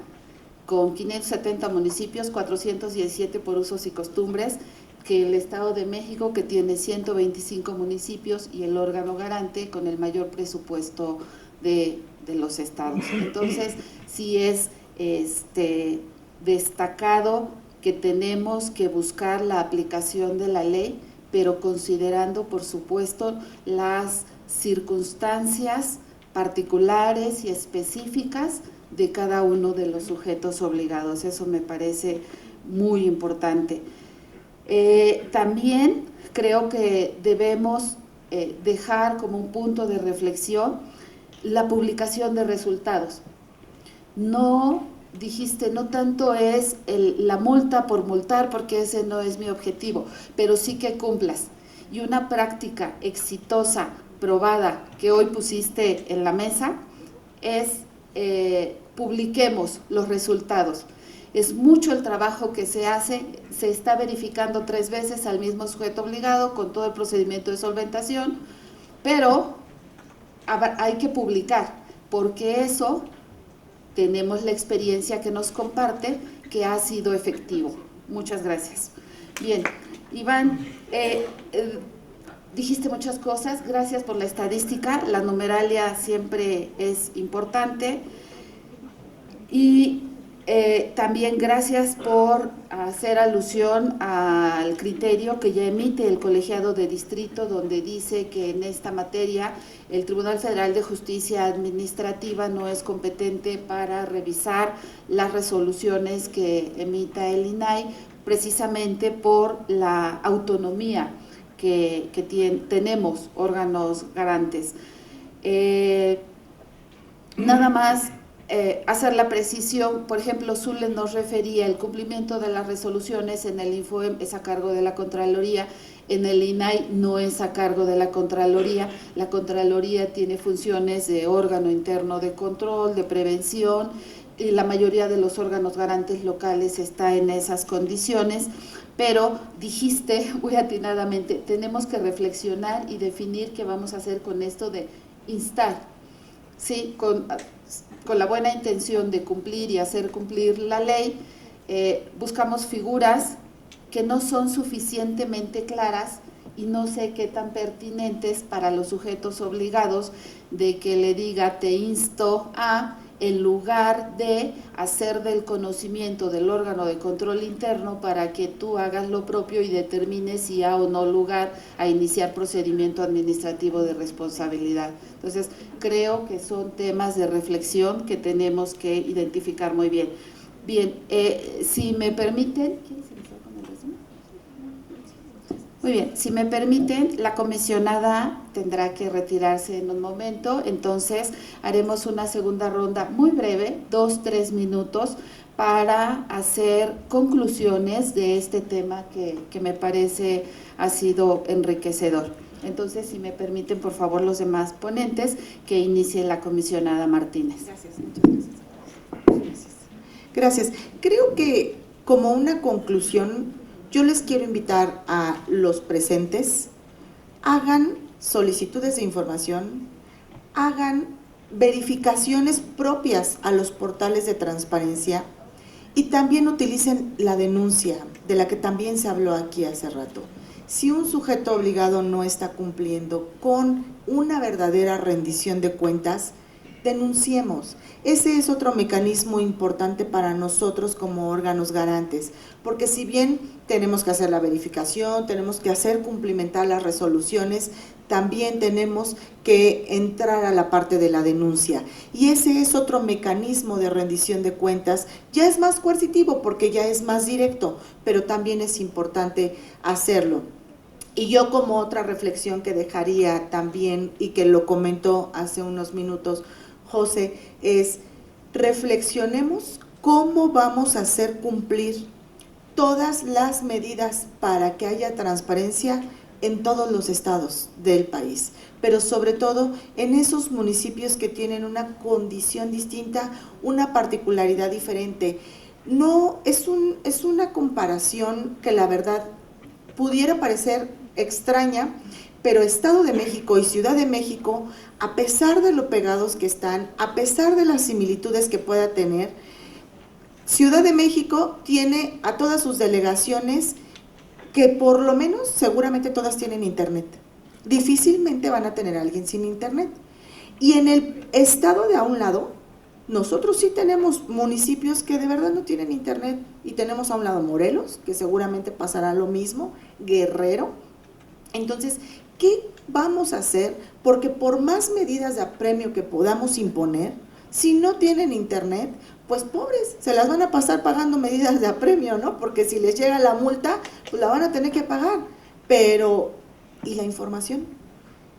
Speaker 2: con 570 municipios, 417 por usos y costumbres, que el Estado de México, que tiene 125 municipios y el órgano garante con el mayor presupuesto de los estados. Entonces, sí es destacado que tenemos que buscar la aplicación de la ley, pero considerando, por supuesto, las circunstancias particulares y específicas de cada uno de los sujetos obligados. Eso me parece muy importante. También creo que debemos dejar como un punto de reflexión la publicación de resultados. No, dijiste, no tanto es la multa por multar, porque ese no es mi objetivo, pero sí que cumplas. Y una práctica exitosa, probada, que hoy pusiste en la mesa, es publiquemos los resultados. Es mucho el trabajo que se hace, se está verificando 3 veces al mismo sujeto obligado con todo el procedimiento de solventación, pero hay que publicar, porque eso tenemos la experiencia que nos comparte que ha sido efectivo. Muchas gracias. Bien, Iván, dijiste muchas cosas, gracias por la estadística, la numeralia siempre es importante y también gracias por hacer alusión al criterio que ya emite el colegiado de distrito, donde dice que en esta materia el Tribunal Federal de Justicia Administrativa no es competente para revisar las resoluciones que emita el INAI, precisamente por la autonomía que tenemos órganos garantes. Nada más hacer la precisión, por ejemplo, Zule nos refería el cumplimiento de las resoluciones en el INFOEM es a cargo de la Contraloría, en el INAI no es a cargo de la Contraloría tiene funciones de órgano interno de control, de prevención, y la mayoría de los órganos garantes locales está en esas condiciones, pero dijiste muy atinadamente, tenemos que reflexionar y definir qué vamos a hacer con esto de instar, ¿sí? Con la buena intención de cumplir y hacer cumplir la ley, buscamos figuras que no son suficientemente claras y no sé qué tan pertinentes para los sujetos obligados de que le diga te insto a en lugar de hacer del conocimiento del órgano de control interno para que tú hagas lo propio y determines si ha o no lugar a iniciar procedimiento administrativo de responsabilidad. Entonces, creo que son temas de reflexión que tenemos que identificar muy bien. Bien, si me permiten… Muy bien, si me permiten, la comisionada tendrá que retirarse en un momento, entonces haremos una segunda ronda muy breve, 2-3 minutos, para hacer conclusiones de este tema que me parece ha sido enriquecedor. Entonces, si me permiten, por favor, los demás ponentes, que inicie la comisionada Martínez.
Speaker 5: Gracias, muchas gracias. Gracias. Creo que como una conclusión, yo les quiero invitar a los presentes, hagan solicitudes de información, hagan verificaciones propias a los portales de transparencia y también utilicen la denuncia, de la que también se habló aquí hace rato. Si un sujeto obligado no está cumpliendo con una verdadera rendición de cuentas, denunciemos. Ese es otro mecanismo importante para nosotros como órganos garantes, porque si bien tenemos que hacer la verificación, tenemos que hacer cumplimentar las resoluciones, también tenemos que entrar a la parte de la denuncia. Y ese es otro mecanismo de rendición de cuentas, ya es más coercitivo porque ya es más directo, pero también es importante hacerlo. Y yo como otra reflexión que dejaría también, y que lo comentó hace unos minutos José, es reflexionemos cómo vamos a hacer cumplir todas las medidas para que haya transparencia en todos los estados del país, pero sobre todo en esos municipios que tienen una condición distinta, una particularidad diferente. No es una comparación que la verdad pudiera parecer extraña, pero Estado de México y Ciudad de México, a pesar de lo pegados que están, a pesar de las similitudes que pueda tener, Ciudad de México tiene a todas sus delegaciones que por lo menos seguramente todas tienen internet. Difícilmente van a tener a alguien sin internet. Y en el estado de a un lado, nosotros sí tenemos municipios que de verdad no tienen internet, y tenemos a un lado Morelos, que seguramente pasará lo mismo, Guerrero. Entonces, ¿qué vamos a hacer? Porque por más medidas de apremio que podamos imponer, si no tienen internet, pues pobres, se las van a pasar pagando medidas de apremio, ¿no? Porque si les llega la multa, pues la van a tener que pagar. Pero, ¿y la información?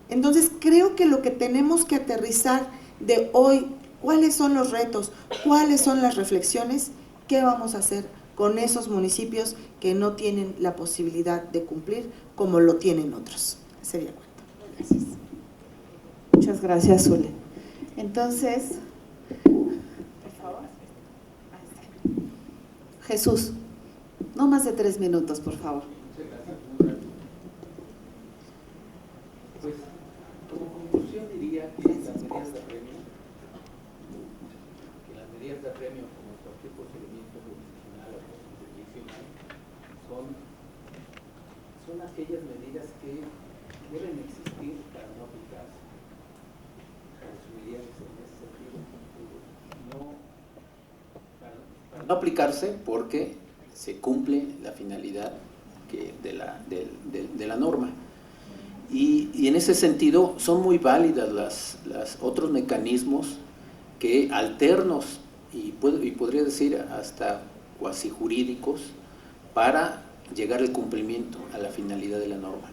Speaker 5: Entonces, creo que lo que tenemos que aterrizar de hoy, ¿cuáles son los retos? ¿Cuáles son las reflexiones? ¿Qué vamos a hacer con esos municipios que no tienen la posibilidad de cumplir como lo tienen otros? Sería cuento. Gracias.
Speaker 2: Muchas gracias, Zule. Entonces, por favor. Jesús, no más de 3 minutos, por favor.
Speaker 3: Pues, como conclusión diría que las medidas de apremio, como cualquier procedimiento jurisdiccional o jurisdiccional, son aquellas medidas que deben existir para no aplicarse. Resumiría en ese sentido. Para no aplicarse porque se cumple la finalidad de la norma. Y en ese sentido son muy válidas las otros mecanismos que alternos y podría decir hasta cuasi jurídicos para llegar al cumplimiento, a la finalidad de la norma.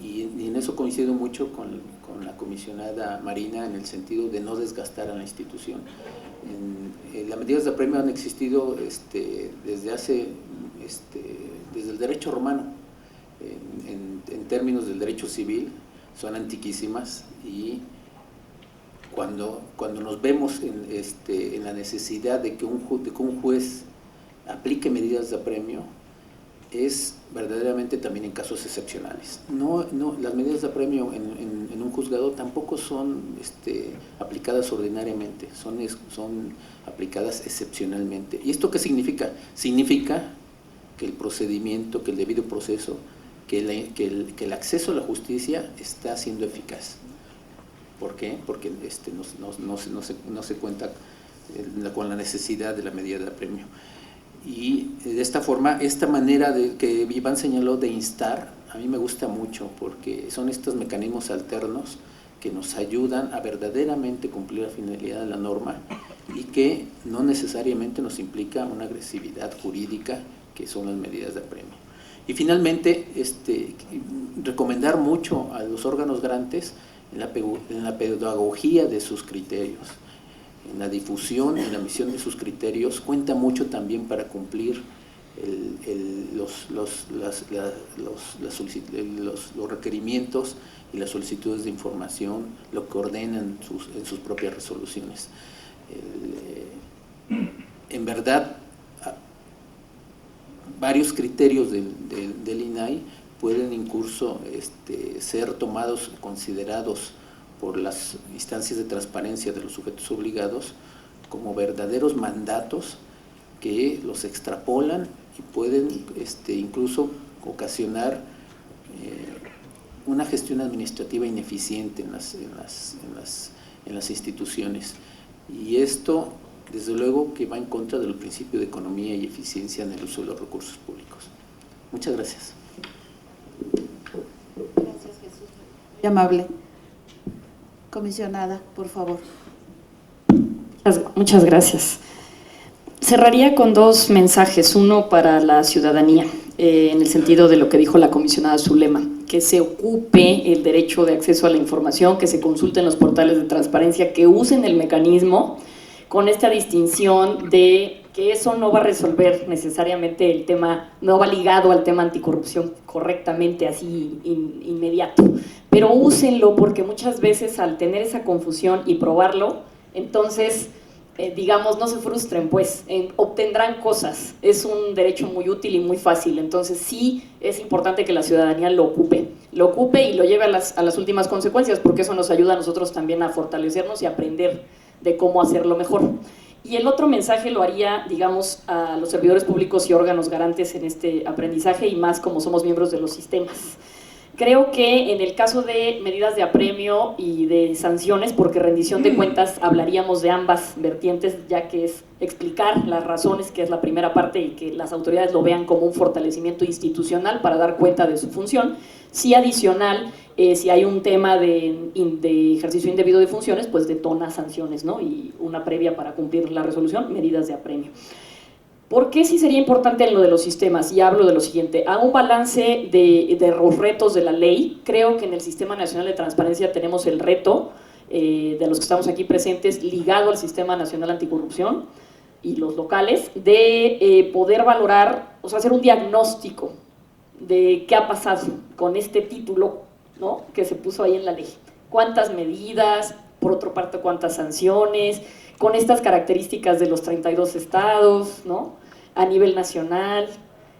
Speaker 3: Y en eso coincido mucho con la comisionada Marina en el sentido de no desgastar a la institución. Las medidas de apremio han existido desde el derecho romano, en términos del derecho civil, son antiquísimas, y cuando nos vemos en la necesidad de que un juez aplique medidas de apremio, es verdaderamente también en casos excepcionales. Las medidas de apremio en un juzgado tampoco son aplicadas ordinariamente, son aplicadas excepcionalmente. ¿Y esto qué significa? Significa que el procedimiento, que el debido proceso, que el acceso a la justicia está siendo eficaz. ¿Por qué? Porque no se cuenta con la necesidad de la medida de apremio. Y de esta forma, esta manera que Iván señaló de instar, a mí me gusta mucho, porque son estos mecanismos alternos que nos ayudan a verdaderamente cumplir la finalidad de la norma y que no necesariamente nos implica una agresividad jurídica, que son las medidas de apremio. Y finalmente, recomendar mucho a los órganos grantes en la pedagogía de sus criterios, en la difusión, en la emisión de sus criterios, cuenta mucho también para cumplir los requerimientos y las solicitudes de información, lo que ordenan en sus propias resoluciones. En verdad, varios criterios del INAI pueden incluso ser tomados, considerados por las instancias de transparencia de los sujetos obligados como verdaderos mandatos que los extrapolan y pueden incluso ocasionar una gestión administrativa ineficiente en las instituciones. Y esto, desde luego, que va en contra del principio de economía y eficiencia en el uso de los recursos públicos. Muchas gracias.
Speaker 2: Gracias, Jesús. Muy amable. Comisionada, por favor.
Speaker 4: Muchas gracias. Cerraría con dos mensajes, uno para la ciudadanía, en el sentido de lo que dijo la comisionada Zulema, que se ocupe el derecho de acceso a la información, que se consulten los portales de transparencia, que usen el mecanismo, con esta distinción de que eso no va a resolver necesariamente el tema, no va ligado al tema anticorrupción correctamente, así inmediato, pero úsenlo porque muchas veces al tener esa confusión y probarlo, entonces digamos, no se frustren, pues obtendrán cosas, es un derecho muy útil y muy fácil, entonces sí es importante que la ciudadanía lo ocupe y lo lleve a las últimas consecuencias, porque eso nos ayuda a nosotros también a fortalecernos y aprender de cómo hacerlo mejor. Y el otro mensaje lo haría, digamos, a los servidores públicos y órganos garantes en este aprendizaje, y más como somos miembros de los sistemas. Creo que en el caso de medidas de apremio y de sanciones, porque rendición de cuentas hablaríamos de ambas vertientes, ya que es explicar las razones, que es la primera parte, y que las autoridades lo vean como un fortalecimiento institucional para dar cuenta de su función. Sí, adicional, si hay un tema de ejercicio indebido de funciones, pues detona sanciones, ¿no? Y una previa para cumplir la resolución, medidas de apremio. ¿Por qué sí sería importante en lo de los sistemas? Y hablo de lo siguiente, a un balance de los retos de la ley. Creo que en el Sistema Nacional de Transparencia tenemos el reto, de los que estamos aquí presentes, ligado al Sistema Nacional Anticorrupción y los locales, de poder valorar, o sea, hacer un diagnóstico de qué ha pasado con este título, ¿no?, que se puso ahí en la ley. ¿Cuántas medidas? Por otra parte, ¿cuántas sanciones? Con estas características de los 32 estados, ¿no?, a nivel nacional,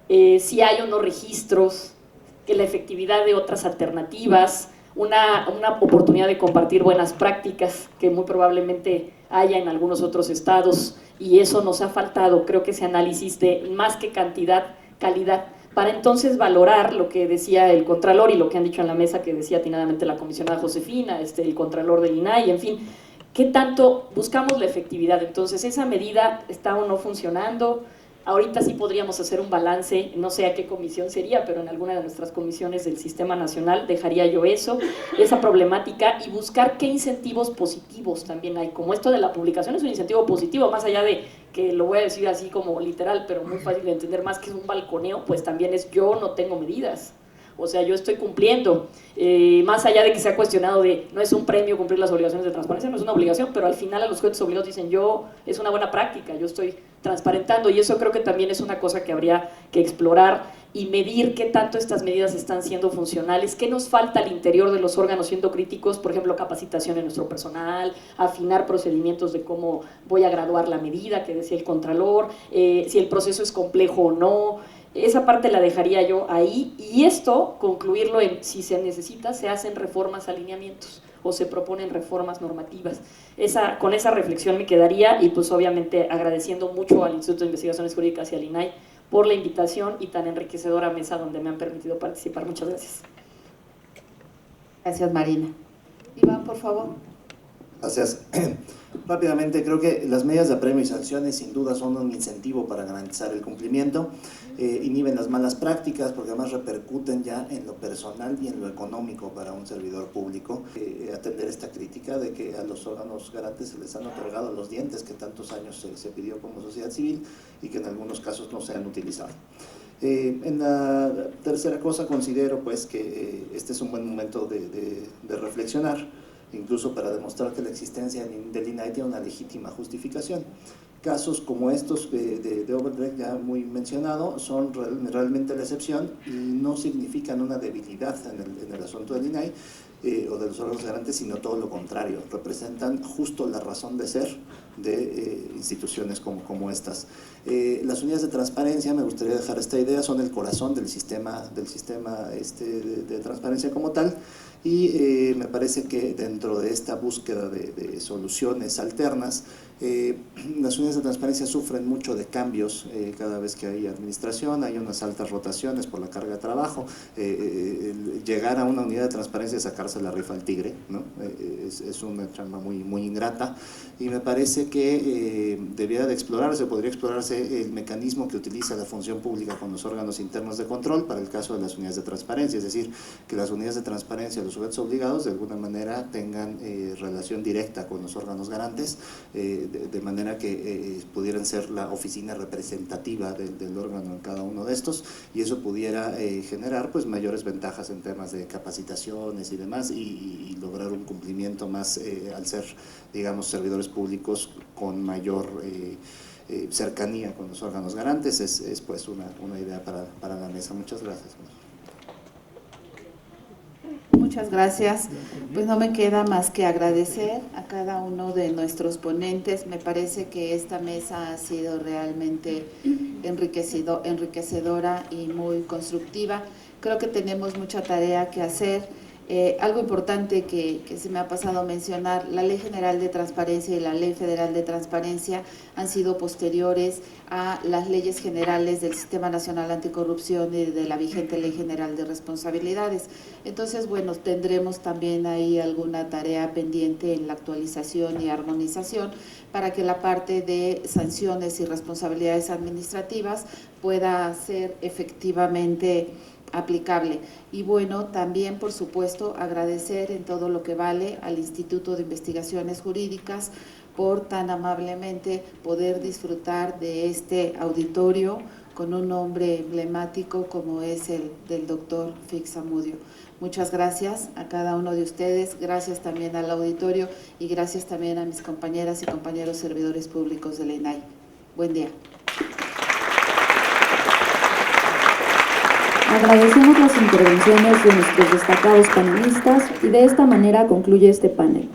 Speaker 4: si hay o no registros, que la efectividad de otras alternativas, una oportunidad de compartir buenas prácticas que muy probablemente haya en algunos otros estados, y eso nos ha faltado. Creo que ese análisis de más que cantidad, calidad, para entonces valorar lo que decía el Contralor y lo que han dicho en la mesa, que decía atinadamente la comisionada Josefina, el Contralor del INAI, en fin, ¿qué tanto buscamos la efectividad? Entonces, ¿esa medida está o no funcionando? Ahorita sí podríamos hacer un balance, no sé a qué comisión sería, pero en alguna de nuestras comisiones del Sistema Nacional dejaría yo esa problemática, y buscar qué incentivos positivos también hay. Como esto de la publicación es un incentivo positivo, más allá de que lo voy a decir así como literal, pero muy fácil de entender, más que es un balconeo, pues también es yo no tengo medidas. O sea, yo estoy cumpliendo, más allá de que se ha cuestionado de no es un premio cumplir las obligaciones de transparencia, no es una obligación, pero al final a los sujetos obligados dicen es una buena práctica, yo estoy transparentando, y eso creo que también es una cosa que habría que explorar y medir qué tanto estas medidas están siendo funcionales, qué nos falta al interior de los órganos siendo críticos, por ejemplo, capacitación en nuestro personal, afinar procedimientos de cómo voy a graduar la medida, que decía el Contralor, si el proceso es complejo o no. Esa parte la dejaría yo ahí, y esto concluirlo en si se necesita, se hacen reformas, alineamientos o se proponen reformas normativas. Con esa reflexión me quedaría, y pues obviamente agradeciendo mucho al Instituto de Investigaciones Jurídicas y al INAI por la invitación y tan enriquecedora mesa donde me han permitido participar. Muchas gracias.
Speaker 2: Gracias, Marina. Iván, por favor.
Speaker 6: Gracias. Rápidamente, creo que las medidas de apremio y sanciones sin duda son un incentivo para garantizar el cumplimiento, inhiben las malas prácticas porque además repercuten ya en lo personal y en lo económico para un servidor público. Atender esta crítica de que a los órganos garantes se les han otorgado los dientes que tantos años se pidió como sociedad civil y que en algunos casos no se han utilizado. En la tercera cosa considero pues que este es un buen momento de reflexionar, incluso para demostrar que la existencia del INAI tiene una legítima justificación. Casos como estos de Odebrecht, ya muy mencionado, son realmente la excepción y no significan una debilidad en el asunto del INAI o de los órganos garantes, sino todo lo contrario, representan justo la razón de ser de instituciones como estas. Las unidades de transparencia, me gustaría dejar esta idea, son el corazón del sistema de transparencia como tal, y me parece que dentro de esta búsqueda de soluciones alternas, las unidades de transparencia sufren mucho de cambios cada vez que hay administración, hay unas altas rotaciones por la carga de trabajo, llegar a una unidad de transparencia es sacarse la rifa al tigre, ¿no? Es una chamba muy ingrata, y me parece que podría explorarse el mecanismo que utiliza la función pública con los órganos internos de control para el caso de las unidades de transparencia, es decir, que las unidades de transparencia, los sujetos obligados, de alguna manera tengan relación directa con los órganos garantes, de manera que pudieran ser la oficina representativa del órgano en cada uno de estos, y eso pudiera generar pues mayores ventajas en temas de capacitaciones y demás, y lograr un cumplimiento más al ser, digamos, servidores públicos con mayor cercanía con los órganos garantes. Es pues una idea para la mesa. Muchas gracias.
Speaker 2: Muchas gracias. Pues no me queda más que agradecer a cada uno de nuestros ponentes. Me parece que esta mesa ha sido realmente enriquecedora y muy constructiva. Creo que tenemos mucha tarea que hacer. Algo importante que se me ha pasado a mencionar, la Ley General de Transparencia y la Ley Federal de Transparencia han sido posteriores a las leyes generales del Sistema Nacional Anticorrupción y de la vigente Ley General de Responsabilidades. Entonces, bueno, tendremos también ahí alguna tarea pendiente en la actualización y armonización para que la parte de sanciones y responsabilidades administrativas pueda ser efectivamente aplicable. Y bueno, también por supuesto agradecer en todo lo que vale al Instituto de Investigaciones Jurídicas por tan amablemente poder disfrutar de este auditorio con un nombre emblemático como es el del doctor Fix Zamudio. Muchas gracias a cada uno de ustedes, gracias también al auditorio y gracias también a mis compañeras y compañeros servidores públicos de la INAI. Buen día.
Speaker 1: Agradecemos las intervenciones de nuestros destacados panelistas y de esta manera concluye este panel.